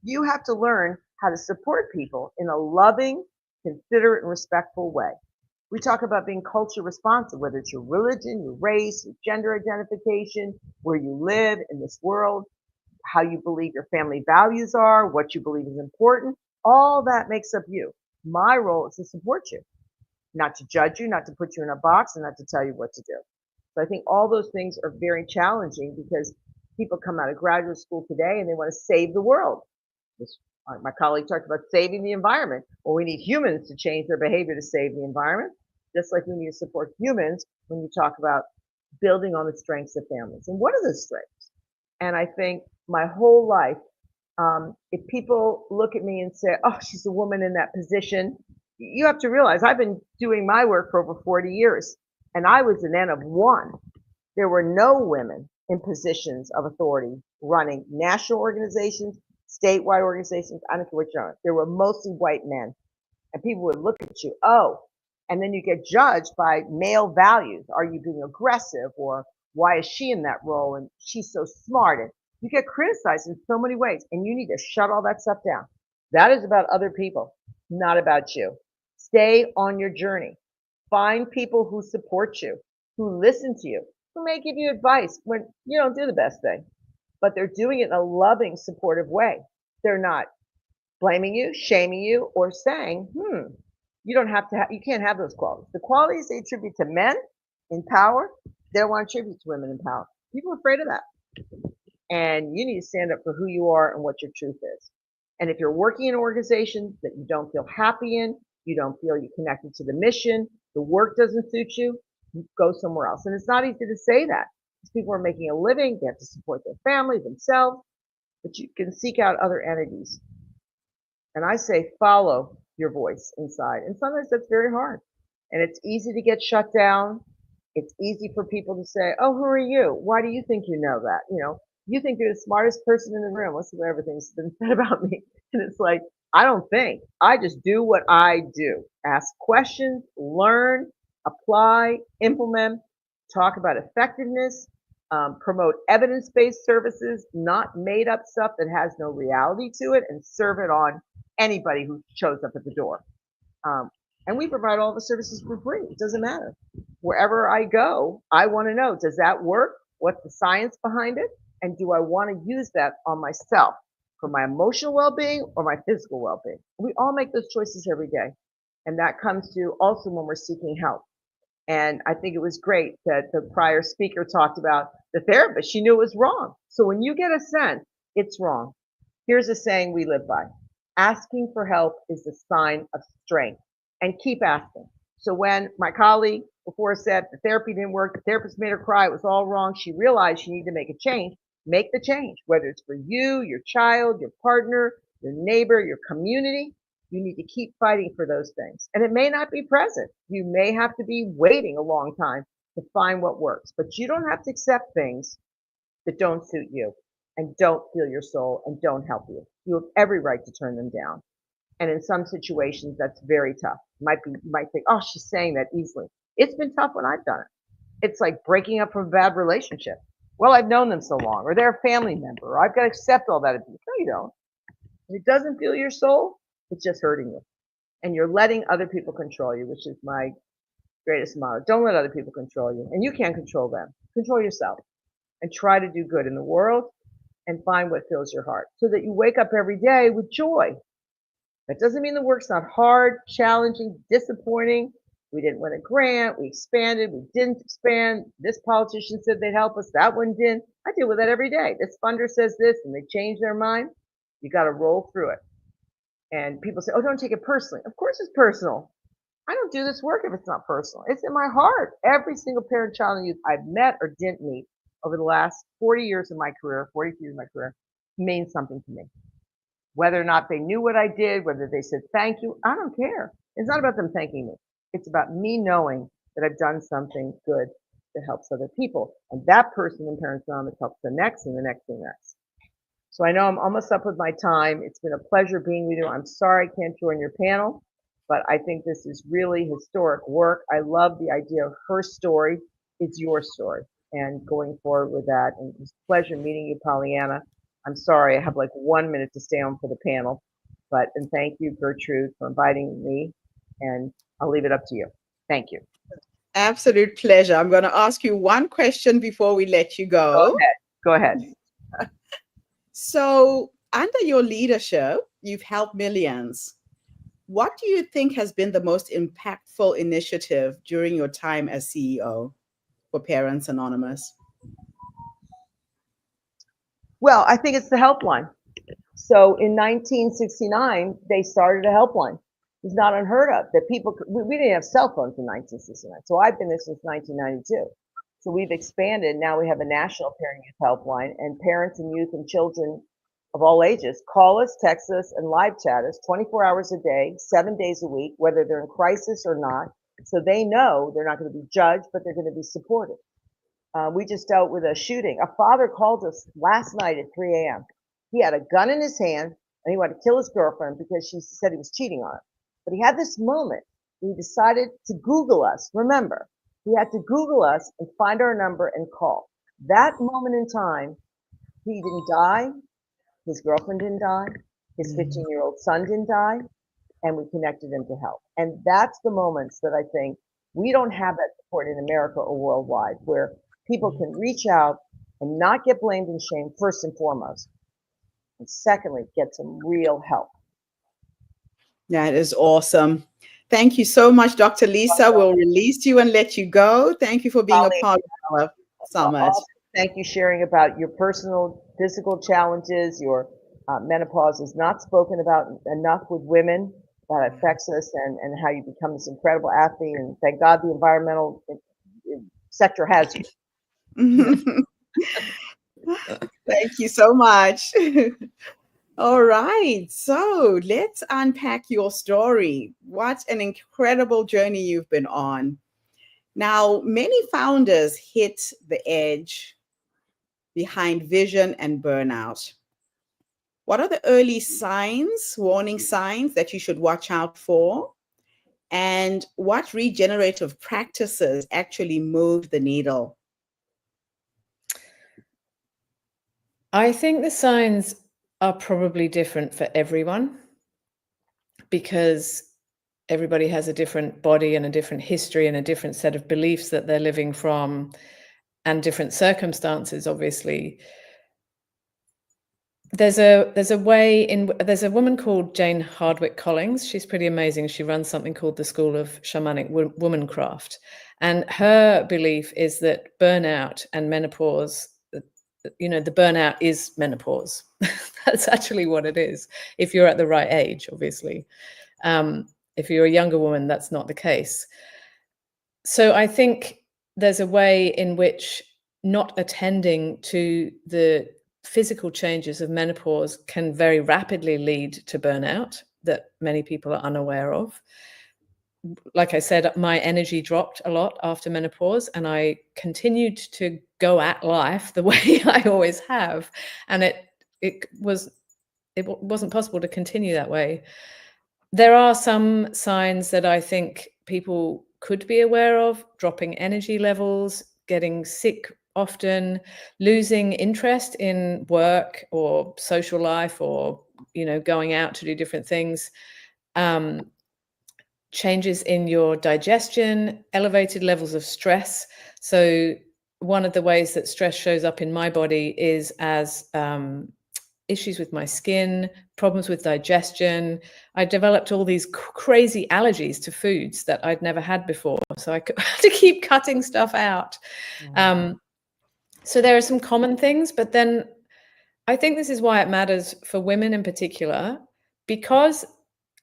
You have to learn how to support people in a loving, considerate, and respectful way. We talk about being culture responsive, whether it's your religion, your race, your gender identification, where you live in this world, how you believe your family values are, what you believe is important. All that makes up you. My role is to support you, not to judge you, not to put you in a box, and not to tell you what to do. So I think all those things are very challenging because people come out of graduate school today and they want to save the world. My colleague talked about saving the environment. Well, we need humans to change their behavior to save the environment, just like we need to support humans when you talk about building on the strengths of families. And what are those strengths? And I think my whole life, if people look at me and say, oh, she's a woman in that position, you have to realize I've been doing my work for over 40 years, and I was an N of one. There were no women in positions of authority running national organizations, statewide organizations. I don't care what you're on. There were mostly white men. And people would look at you, oh, and then you get judged by male values. Are you being aggressive? Or why is she in that role? And she's so smart. And you get criticized in so many ways. And you need to shut all that stuff down. That is about other people, not about you. Stay on your journey. Find people who support you, who listen to you, who may give you advice when you don't do the best thing, but they're doing it in a loving, supportive way. They're not blaming you, shaming you, or saying, you don't have to you can't have those qualities. The qualities they attribute to men in power, they don't want to attribute to women in power. People are afraid of that. And you need to stand up for who you are and what your truth is. And if you're working in an organization that you don't feel happy in, you don't feel you're connected to the mission, the work doesn't suit you, go somewhere else. And it's not easy to say that because people are making a living, they have to support their family, themselves, but you can seek out other entities. And I say, follow your voice inside. And sometimes that's very hard. And it's easy to get shut down. It's easy for people to say, oh, who are you? Why do you think you know that? You think you're the smartest person in the room. Listen to everything's been said about me. And it's like, I don't think. I just do what I do. Ask questions, learn, apply, implement, talk about effectiveness, promote evidence-based services, not made up stuff that has no reality to it, and serve it on anybody who shows up at the door. And we provide all the services for free. It doesn't matter. Wherever I go, I want to know, does that work? What's the science behind it? And do I want to use that on myself for my emotional well-being or my physical well-being? We all make those choices every day. And that comes to also when we're seeking help. And I think it was great that the prior speaker talked about the therapist. She knew it was wrong. So when you get a sense it's wrong, here's a saying we live by. Asking for help is the sign of strength, and keep asking. So when my colleague before said the therapy didn't work, the therapist made her cry, it was all wrong, she realized she needed to make a change. Make the change, whether it's for you, your child, your partner, your neighbor, your community. You need to keep fighting for those things. And it may not be present. You may have to be waiting a long time to find what works, but you don't have to accept things that don't suit you and don't feel your soul and don't help you. You have every right to turn them down. And in some situations, that's very tough. You might think, oh, she's saying that easily. It's been tough when I've done it. It's like breaking up from a bad relationship. Well, I've known them so long, or they're a family member, or I've got to accept all that abuse. No, you don't. If it doesn't feel your soul, it's just hurting you. And you're letting other people control you, which is my greatest motto. Don't let other people control you. And you can't control them. Control yourself. And try to do good in the world and find what fills your heart so that you wake up every day with joy. That doesn't mean the work's not hard, challenging, disappointing. We didn't win a grant. We expanded. We didn't expand. This politician said they'd help us. That one didn't. I deal with that every day. This funder says this and they change their mind. You got to roll through it. And people say, oh, don't take it personally. Of course it's personal. I don't do this work if it's not personal. It's in my heart. Every single parent, child, and youth I've met or didn't meet over the last 40 years of my career, 42 years of my career, means something to me. Whether or not they knew what I did, whether they said thank you, I don't care. It's not about them thanking me. It's about me knowing that I've done something good that helps other people. And that person in Parents Anonymous helps the next and the next and the next. So I know I'm almost up with my time. It's been a pleasure being with you. I'm sorry I can't join your panel, but I think this is really historic work. I love the idea of her story is your story and going forward with that. And it's a pleasure meeting you, Pollyanna. I'm sorry, I have like 1 minute to stay on for the panel, and thank you, Gertrude, for inviting me, and I'll leave it up to you. Thank you. Absolute pleasure. I'm going to ask you one question before we let you Go go. ahead. Go ahead. So, under your leadership, you've helped millions. What do you think has been the most impactful initiative during your time as CEO for Parents Anonymous? Well, I think it's the helpline. So in 1969, they started a helpline. It's not unheard of that people, we didn't have cell phones in 1969. So I've been there since 1992. So we've expanded. Now we have a national parent youth helpline, and parents and youth and children of all ages call us, text us, and live chat us 24 hours a day, 7 days a week, whether they're in crisis or not. So they know they're not going to be judged, but they're going to be supported. We just dealt with a shooting. A father called us last night at 3 a.m. He had a gun in his hand and he wanted to kill his girlfriend because she said he was cheating on her. But he had this moment. He decided to Google us. Remember, he had to Google us and find our number and call. That moment in time, he didn't die. His girlfriend didn't die. His 15-year-old son didn't die. And we connected him to help. And that's the moments that I think we don't have that support in America or worldwide, where people can reach out and not get blamed and shamed, first and foremost. And secondly, get some real help. That is awesome. Thank you so much, Dr. Lisa. We'll release you and let you go. Thank you for being a part of our summit. Thank you sharing about your personal physical challenges. Your menopause is not spoken about enough with women. That affects us, and how you become this incredible athlete. And thank God the environmental sector has you. Thank you so much. All right, so let's unpack your story. What an incredible journey you've been on. Now, many founders hit the edge behind vision and burnout. What are the early signs, warning signs that you should watch out for? And what regenerative practices actually move the needle? I think the signs are probably different for everyone because everybody has a different body and a different history and a different set of beliefs that they're living from, and different circumstances, obviously. There's a woman called Jane Hardwick Collins. She's pretty amazing. She runs something called the School of Shamanic Womancraft. And her belief is that burnout and menopause, the burnout is menopause. That's actually what it is. If you're at the right age, obviously. If you're a younger woman, that's not the case. So I think there's a way in which not attending to the physical changes of menopause can very rapidly lead to burnout that many people are unaware of. Like I said, my energy dropped a lot after menopause, and I continued to go at life the way I always have. And it wasn't possible to continue that way. There are some signs that I think people could be aware of: dropping energy levels, getting sick often, losing interest in work or social life, or going out to do different things, changes in your digestion, elevated levels of stress. So one of the ways that stress shows up in my body is as issues with my skin, problems with digestion. I developed all these crazy allergies to foods that I'd never had before. So I had to keep cutting stuff out. So there are some common things, but then I think this is why it matters for women in particular, because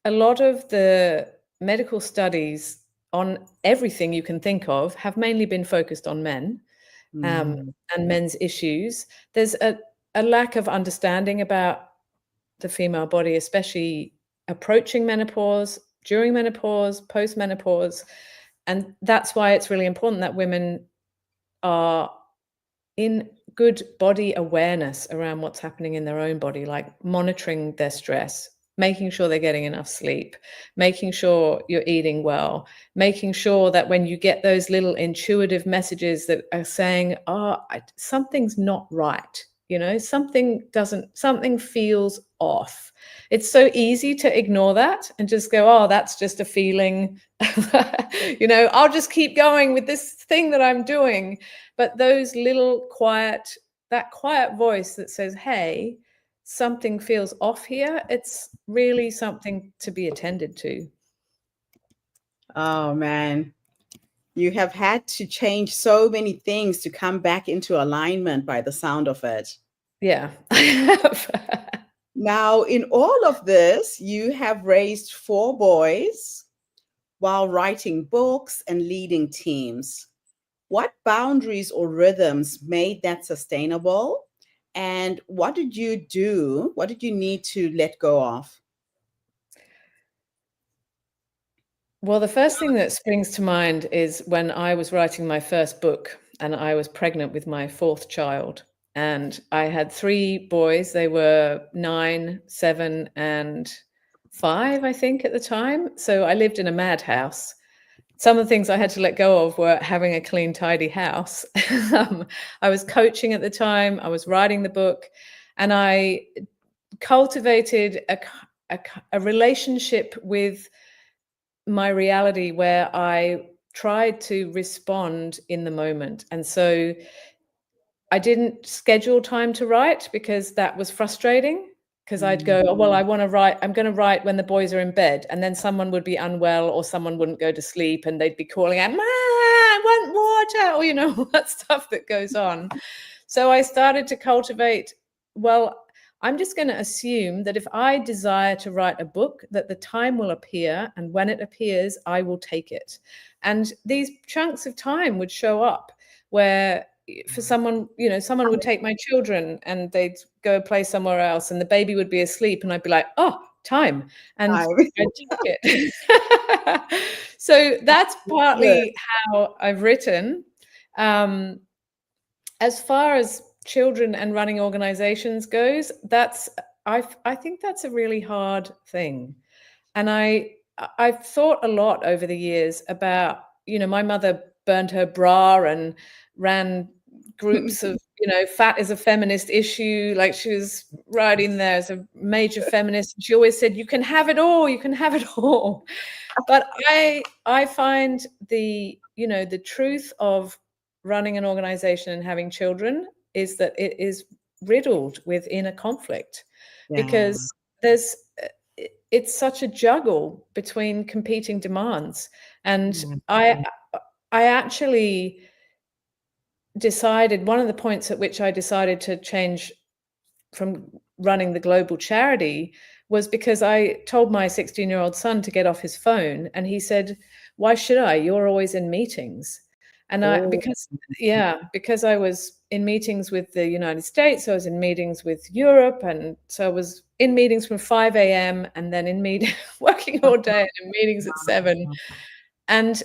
a lot of the medical studies on everything you can think of have mainly been focused on men and men's issues. There's a lack of understanding about the female body, especially approaching menopause, during menopause, post-menopause. And that's why it's really important that women are in good body awareness around what's happening in their own body, like monitoring their stress, making sure they're getting enough sleep, making sure you're eating well, making sure that when you get those little intuitive messages that are saying, something's not right, something feels off. It's so easy to ignore that and just go, oh, that's just a feeling. I'll just keep going with this thing that I'm doing. But those that quiet voice that says, hey, something feels off here, it's really something to be attended to. Oh man, you have had to change so many things to come back into alignment by the sound of it. Yeah, I have. Now, in all of this, you have raised 4 boys while writing books and leading teams. What boundaries or rhythms made that sustainable? And what did you do? What did you need to let go of? Well, the first thing that springs to mind is when I was writing my first book and I was pregnant with my 4th child. And I had 3 boys. They were 9, 7, and 5, I think, at the time. So I lived in a madhouse. Some of the things I had to let go of were having a clean, tidy house. I was coaching at the time. I was writing the book. And I cultivated a relationship with my reality where I tried to respond in the moment. And so I didn't schedule time to write because that was frustrating, because I'd go, oh, well, I want to write, I'm going to write when the boys are in bed. And then someone would be unwell or someone wouldn't go to sleep and they'd be calling out, Ma, I want water, or, all that stuff that goes on. So I started to cultivate, well, I'm just going to assume that if I desire to write a book, that the time will appear, and when it appears, I will take it. And these chunks of time would show up where for someone, someone would take my children and they'd go play somewhere else and the baby would be asleep and I'd be like, oh, time. And I'd take it. So that's partly how I've written. As far as children and running organizations goes, I think that's a really hard thing. And I've thought a lot over the years about, my mother burned her bra and ran groups of, fat is a feminist issue. Like, she was right in there as a major feminist. She always said, you can have it all, you can have it all. But I find the truth of running an organization and having children is that it is riddled with inner conflict, because it's such a juggle between competing demands. And I actually decided, one of the points at which I decided to change from running the global charity was because I told my 16-year-old son to get off his phone, and he said, why should I? You're always in meetings. And because I was in meetings with the United States, I was in meetings with Europe, and so I was in meetings from 5 a.m. and then working all day and in meetings at 7. And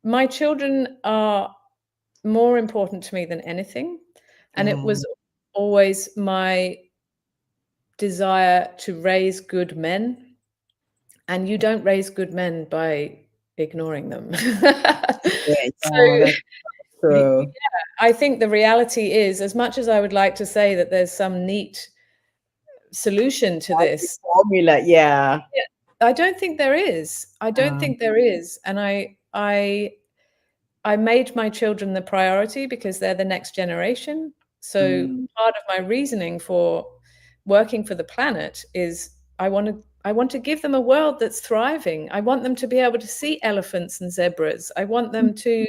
my children are more important to me than anything. And it was always my desire to raise good men. And you don't raise good men by ignoring them. So I think the reality is, as much as I would like to say that there's some neat solution to this formula, I don't think there is. And I made my children the priority because they're the next generation. So part of my reasoning for working for the planet is I want to give them a world that's thriving. I want them to be able to see elephants and zebras. I want them to,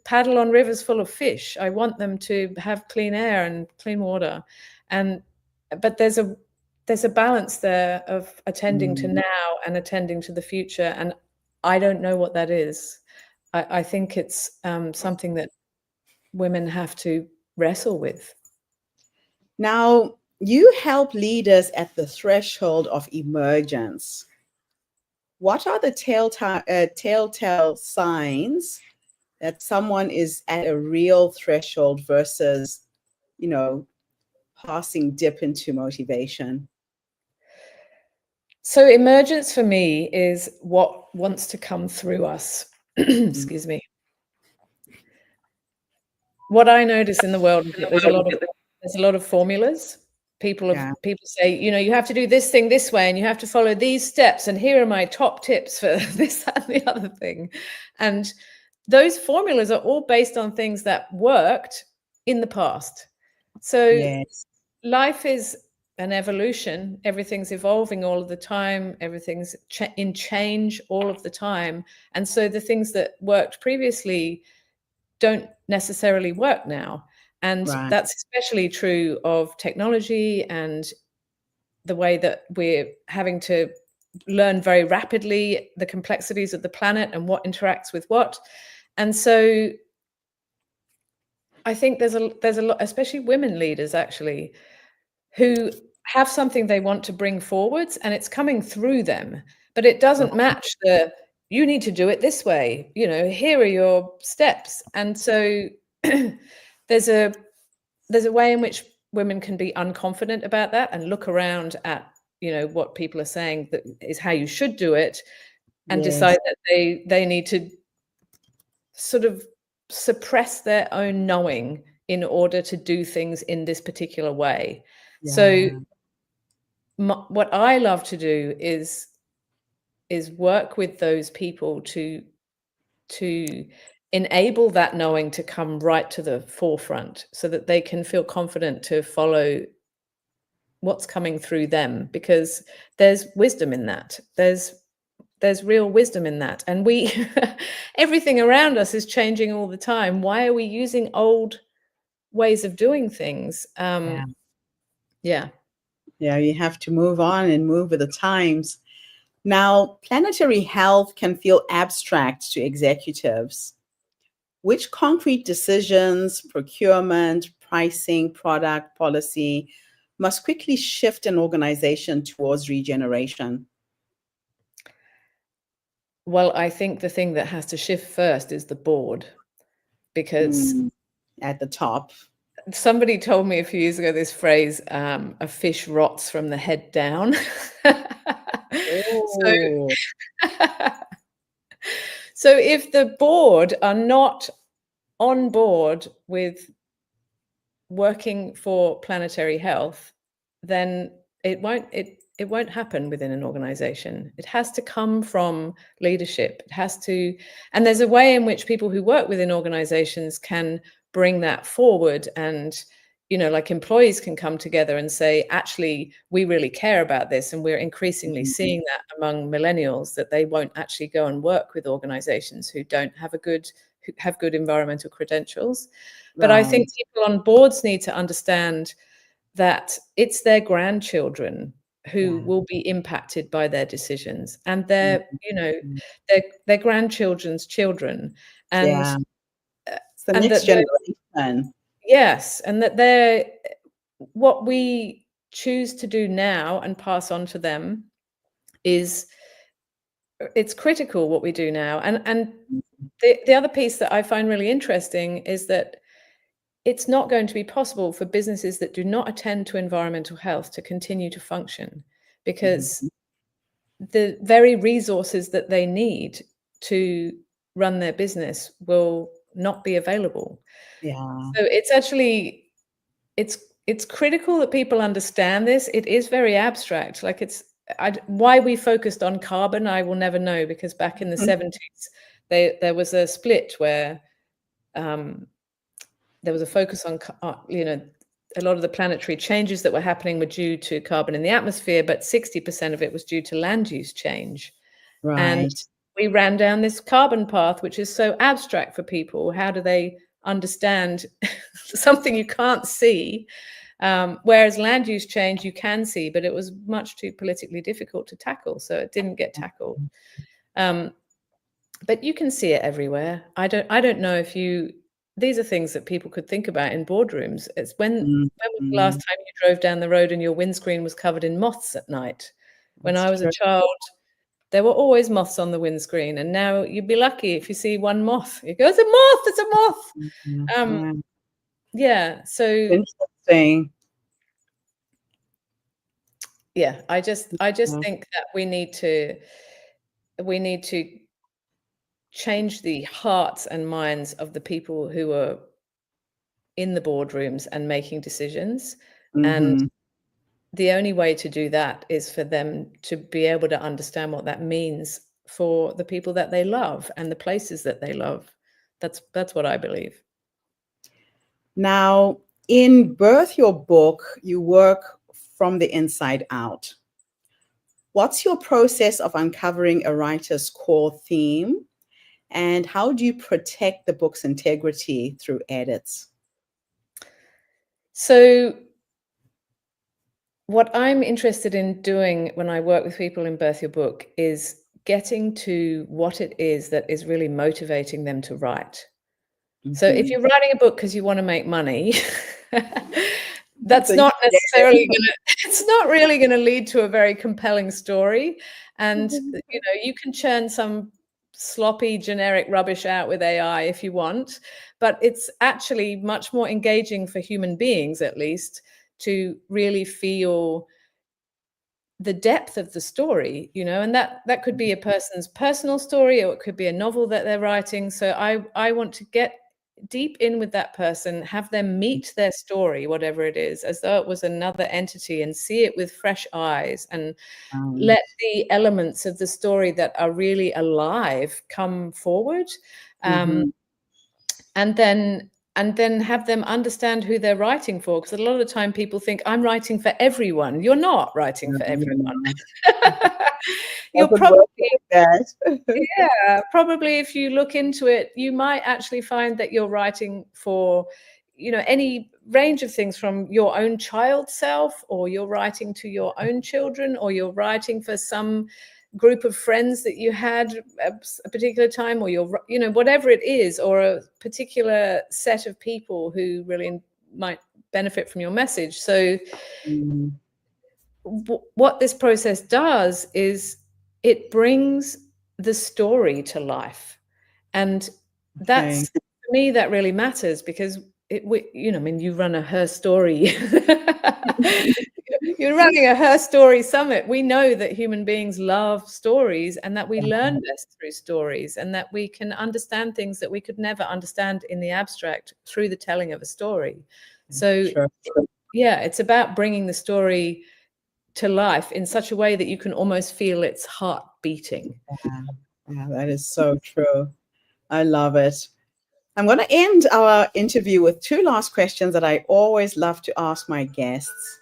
paddle on rivers full of fish. I want them to have clean air and clean water. But there's a balance there of attending to now and attending to the future. And I don't know what that is. I think it's something that women have to wrestle with. Now, you help leaders at the threshold of emergence. What are the telltale signs that someone is at a real threshold versus, passing dip into motivation? So emergence for me is what wants to come through us. Excuse me. What I notice in the world is that there's there's a lot of formulas. People Yeah. say, you have to do this thing this way, and you have to follow these steps, and here are my top tips for this, that, and the other thing. And those formulas are all based on things that worked in the past. So Yes. life is an evolution. Everything's evolving all of the time. Everything's in change all of the time. And so the things that worked previously don't necessarily work now. And Right. that's especially true of technology and the way that we're having to learn very rapidly the complexities of the planet and what interacts with what. And so I think there's a lot, especially women leaders actually, who have something they want to bring forwards, and it's coming through them, but it doesn't match you need to do it this way, here are your steps. And so there's a way in which women can be unconfident about that and look around at what people are saying that is how you should do it, and decide that they need to sort of suppress their own knowing in order to do things in this particular way. So what I love to do is work with those people to enable that knowing to come right to the forefront, so that they can feel confident to follow what's coming through them, because there's wisdom in that. There's real wisdom in that. And we everything around us is changing all the time. Why are we using old ways of doing things? Yeah. You have to move on and move with the times. Now, planetary health can feel abstract to executives. Which concrete decisions, procurement, pricing, product policy must quickly shift an organization towards regeneration? Well, I think the thing that has to shift first is the board, because at the top. Somebody told me a few years ago this phrase, a fish rots from the head down. Oh. So if the board are not on board with working for planetary health, then it won't happen within an organization. It has to come from leadership. It has to, and there's a way in which people who work within organizations can bring that forward. And like employees can come together and say, actually, we really care about this. And we're increasingly seeing that among millennials, that they won't actually go and work with organizations who have good environmental credentials. But I think people on boards need to understand that it's their grandchildren who will be impacted by their decisions, and their grandchildren's children. And it's the next generation. Yes, and that what we choose to do now and pass on to them it's critical what we do now. And the other piece that I find really interesting is that it's not going to be possible for businesses that do not attend to environmental health to continue to function, because the very resources that they need to run their business will not be available. So it's actually, it's critical that people understand this. It is very abstract. Like why we focused on carbon, I will never know, because back in the 70s, there was a split where there was a focus on, a lot of the planetary changes that were happening were due to carbon in the atmosphere, but 60% of it was due to land use change. Right. And we ran down this carbon path, which is so abstract for people. How do they understand something you can't see? Whereas land use change you can see, but it was much too politically difficult to tackle, so it didn't get tackled. But you can see it everywhere. I don't know if these are things that people could think about in boardrooms. It's when was the last time you drove down the road and your windscreen was covered in moths at night? When I was a child, there were always moths on the windscreen, and now you'd be lucky if you see one moth. You go, it's a moth. Yeah. So interesting. Yeah, I just think that we need to change the hearts and minds of the people who are in the boardrooms and making decisions. And Mm-hmm. the only way to do that is for them to be able to understand what that means for the people that they love and the places that they love. That's what I believe. Now, in Birth Your Book, you work from the inside out. What's your process of uncovering a writer's core theme? And how do you protect the book's integrity through edits? So what I'm interested in doing when I work with people in Birth Your Book is getting to what it is that is really motivating them to write. So if Mm-hmm. you're writing a book because you want to make money, that's So, not necessarily going to, it's not really going to lead to a very compelling story. And, you can churn some sloppy generic rubbish out with AI if you want, but it's actually much more engaging for human beings, at least, to really feel the depth of the story, and that could be a person's personal story, or it could be a novel that they're writing. So I want to get deep in with that person, have them meet their story, whatever it is, as though it was another entity, and see it with fresh eyes, and let the elements of the story that are really alive come forward. mm-hmm. And then have them understand who they're writing for, because a lot of the time people think, I'm writing for everyone. You're not writing for everyone. You're probably, probably if you look into it, you might actually find that you're writing for any range of things, from your own child self, or you're writing to your own children, or you're writing for some group of friends that you had a particular time, or whatever it is, or a particular set of people who really might benefit from your message. So what this process does is it brings the story to life, and that's, for me, that really matters, because you run a HerStory. You're running a HerStory Summit. We know that human beings love stories, and that we learn best through stories, and that we can understand things that we could never understand in the abstract through the telling of a story. So, yeah, it's about bringing the story to life in such a way that you can almost feel its heart beating. Yeah, that is so true. I love it. I'm going to end our interview with two last questions that I always love to ask my guests.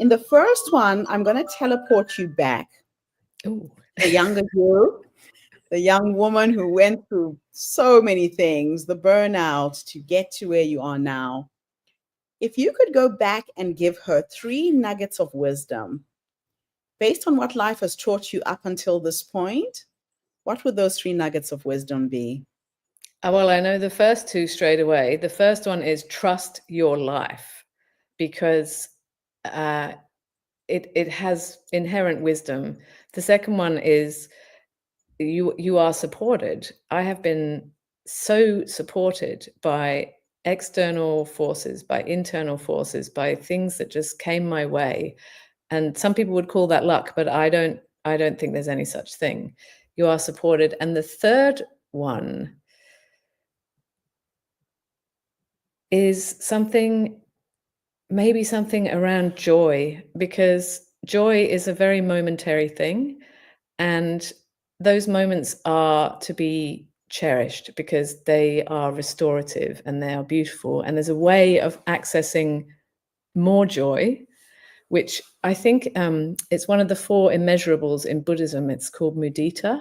In the first one, I'm going to teleport you back. Ooh. The younger you, the young woman who went through so many things, the burnout to get to where you are now. If you could go back and give her 3 nuggets of wisdom based on what life has taught you up until this point, what would those 3 nuggets of wisdom be? Well, I know the first 2 straight away. The first one is trust your life, because it has inherent wisdom. The second one is you are supported. I have been so supported by external forces, by internal forces, by things that just came my way. And some people would call that luck, but I don't think there's any such thing. You are supported. And the third one is maybe something around joy, because joy is a very momentary thing, and those moments are to be cherished because they are restorative and they are beautiful. And there's a way of accessing more joy, which I think it's one of the 4 immeasurables in Buddhism. It's called mudita,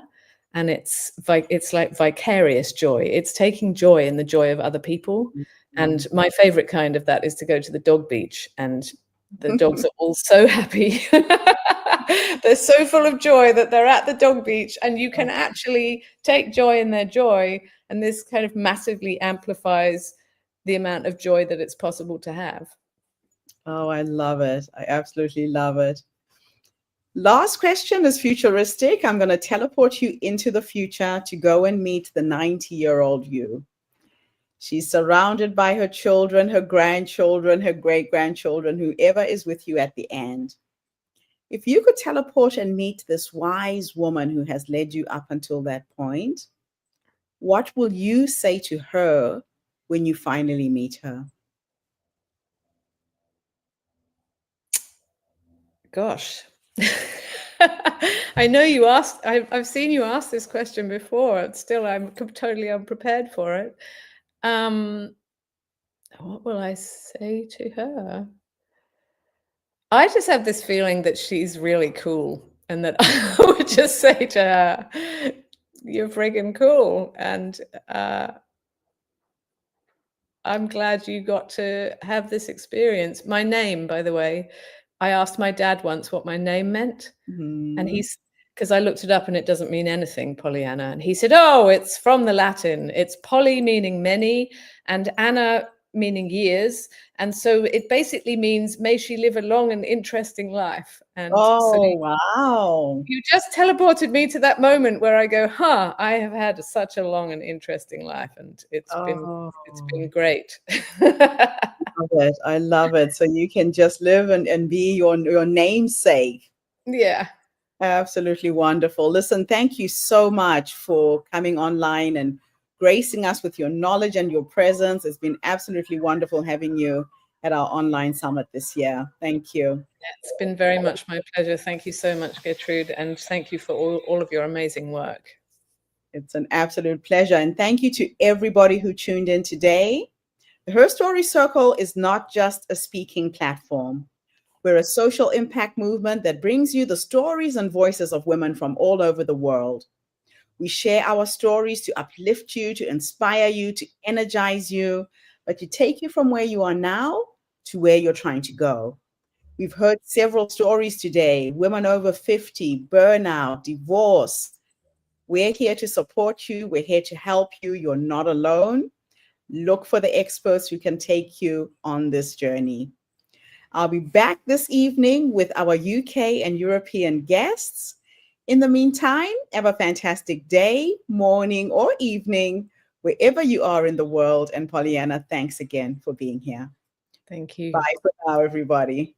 and it's like vicarious joy. It's taking joy in the joy of other people. And my favorite kind of that is to go to the dog beach, and the dogs are all so happy. They're so full of joy that they're at the dog beach, and you can actually take joy in their joy. And this kind of massively amplifies the amount of joy that it's possible to have. Oh, I love it. I absolutely love it. Last question is futuristic. I'm going to teleport you into the future to go and meet the 90-year-old you. She's surrounded by her children, her grandchildren, her great-grandchildren, whoever is with you at the end. If you could teleport and meet this wise woman who has led you up until that point, what will you say to her when you finally meet her? Gosh. I know you asked, I've seen you ask this question before. Still, I'm totally unprepared for it. What will I say to her? I just have this feeling that she's really cool, and that I would just say to her, "You're friggin' cool," and I'm glad you got to have this experience. My name, by the way, I asked my dad once what my name meant, and he's, because I looked it up and it doesn't mean anything, Pollyanna. And he said, "Oh, it's from the Latin. It's poly meaning many, and Anna meaning years. And so it basically means may she live a long and interesting life." And so Oh, wow. you just teleported me to that moment where I go, I have had such a long and interesting life, and it's been great. Love it. I love it. So you can just live and be your namesake. Yeah. Absolutely wonderful. Listen, thank you so much for coming online and gracing us with your knowledge and your presence. It's been absolutely wonderful having you at our online summit this year. Thank you. It's been very much my pleasure. Thank you so much, Gertrude, and thank you for all of your amazing work. It's an absolute pleasure. And thank you to everybody who tuned in today. The Her Story Circle is not just a speaking platform. We're a social impact movement that brings you the stories and voices of women from all over the world. We share our stories to uplift you, to inspire you, to energize you, but to take you from where you are now to where you're trying to go. We've heard several stories today: women over 50, burnout, divorce. We're here to support you. We're here to help you. You're not alone. Look for the experts who can take you on this journey. I'll be back this evening with our UK and European guests. In the meantime, have a fantastic day, morning, or evening, wherever you are in the world. And Pollyanna, thanks again for being here. Thank you. Bye for now, everybody.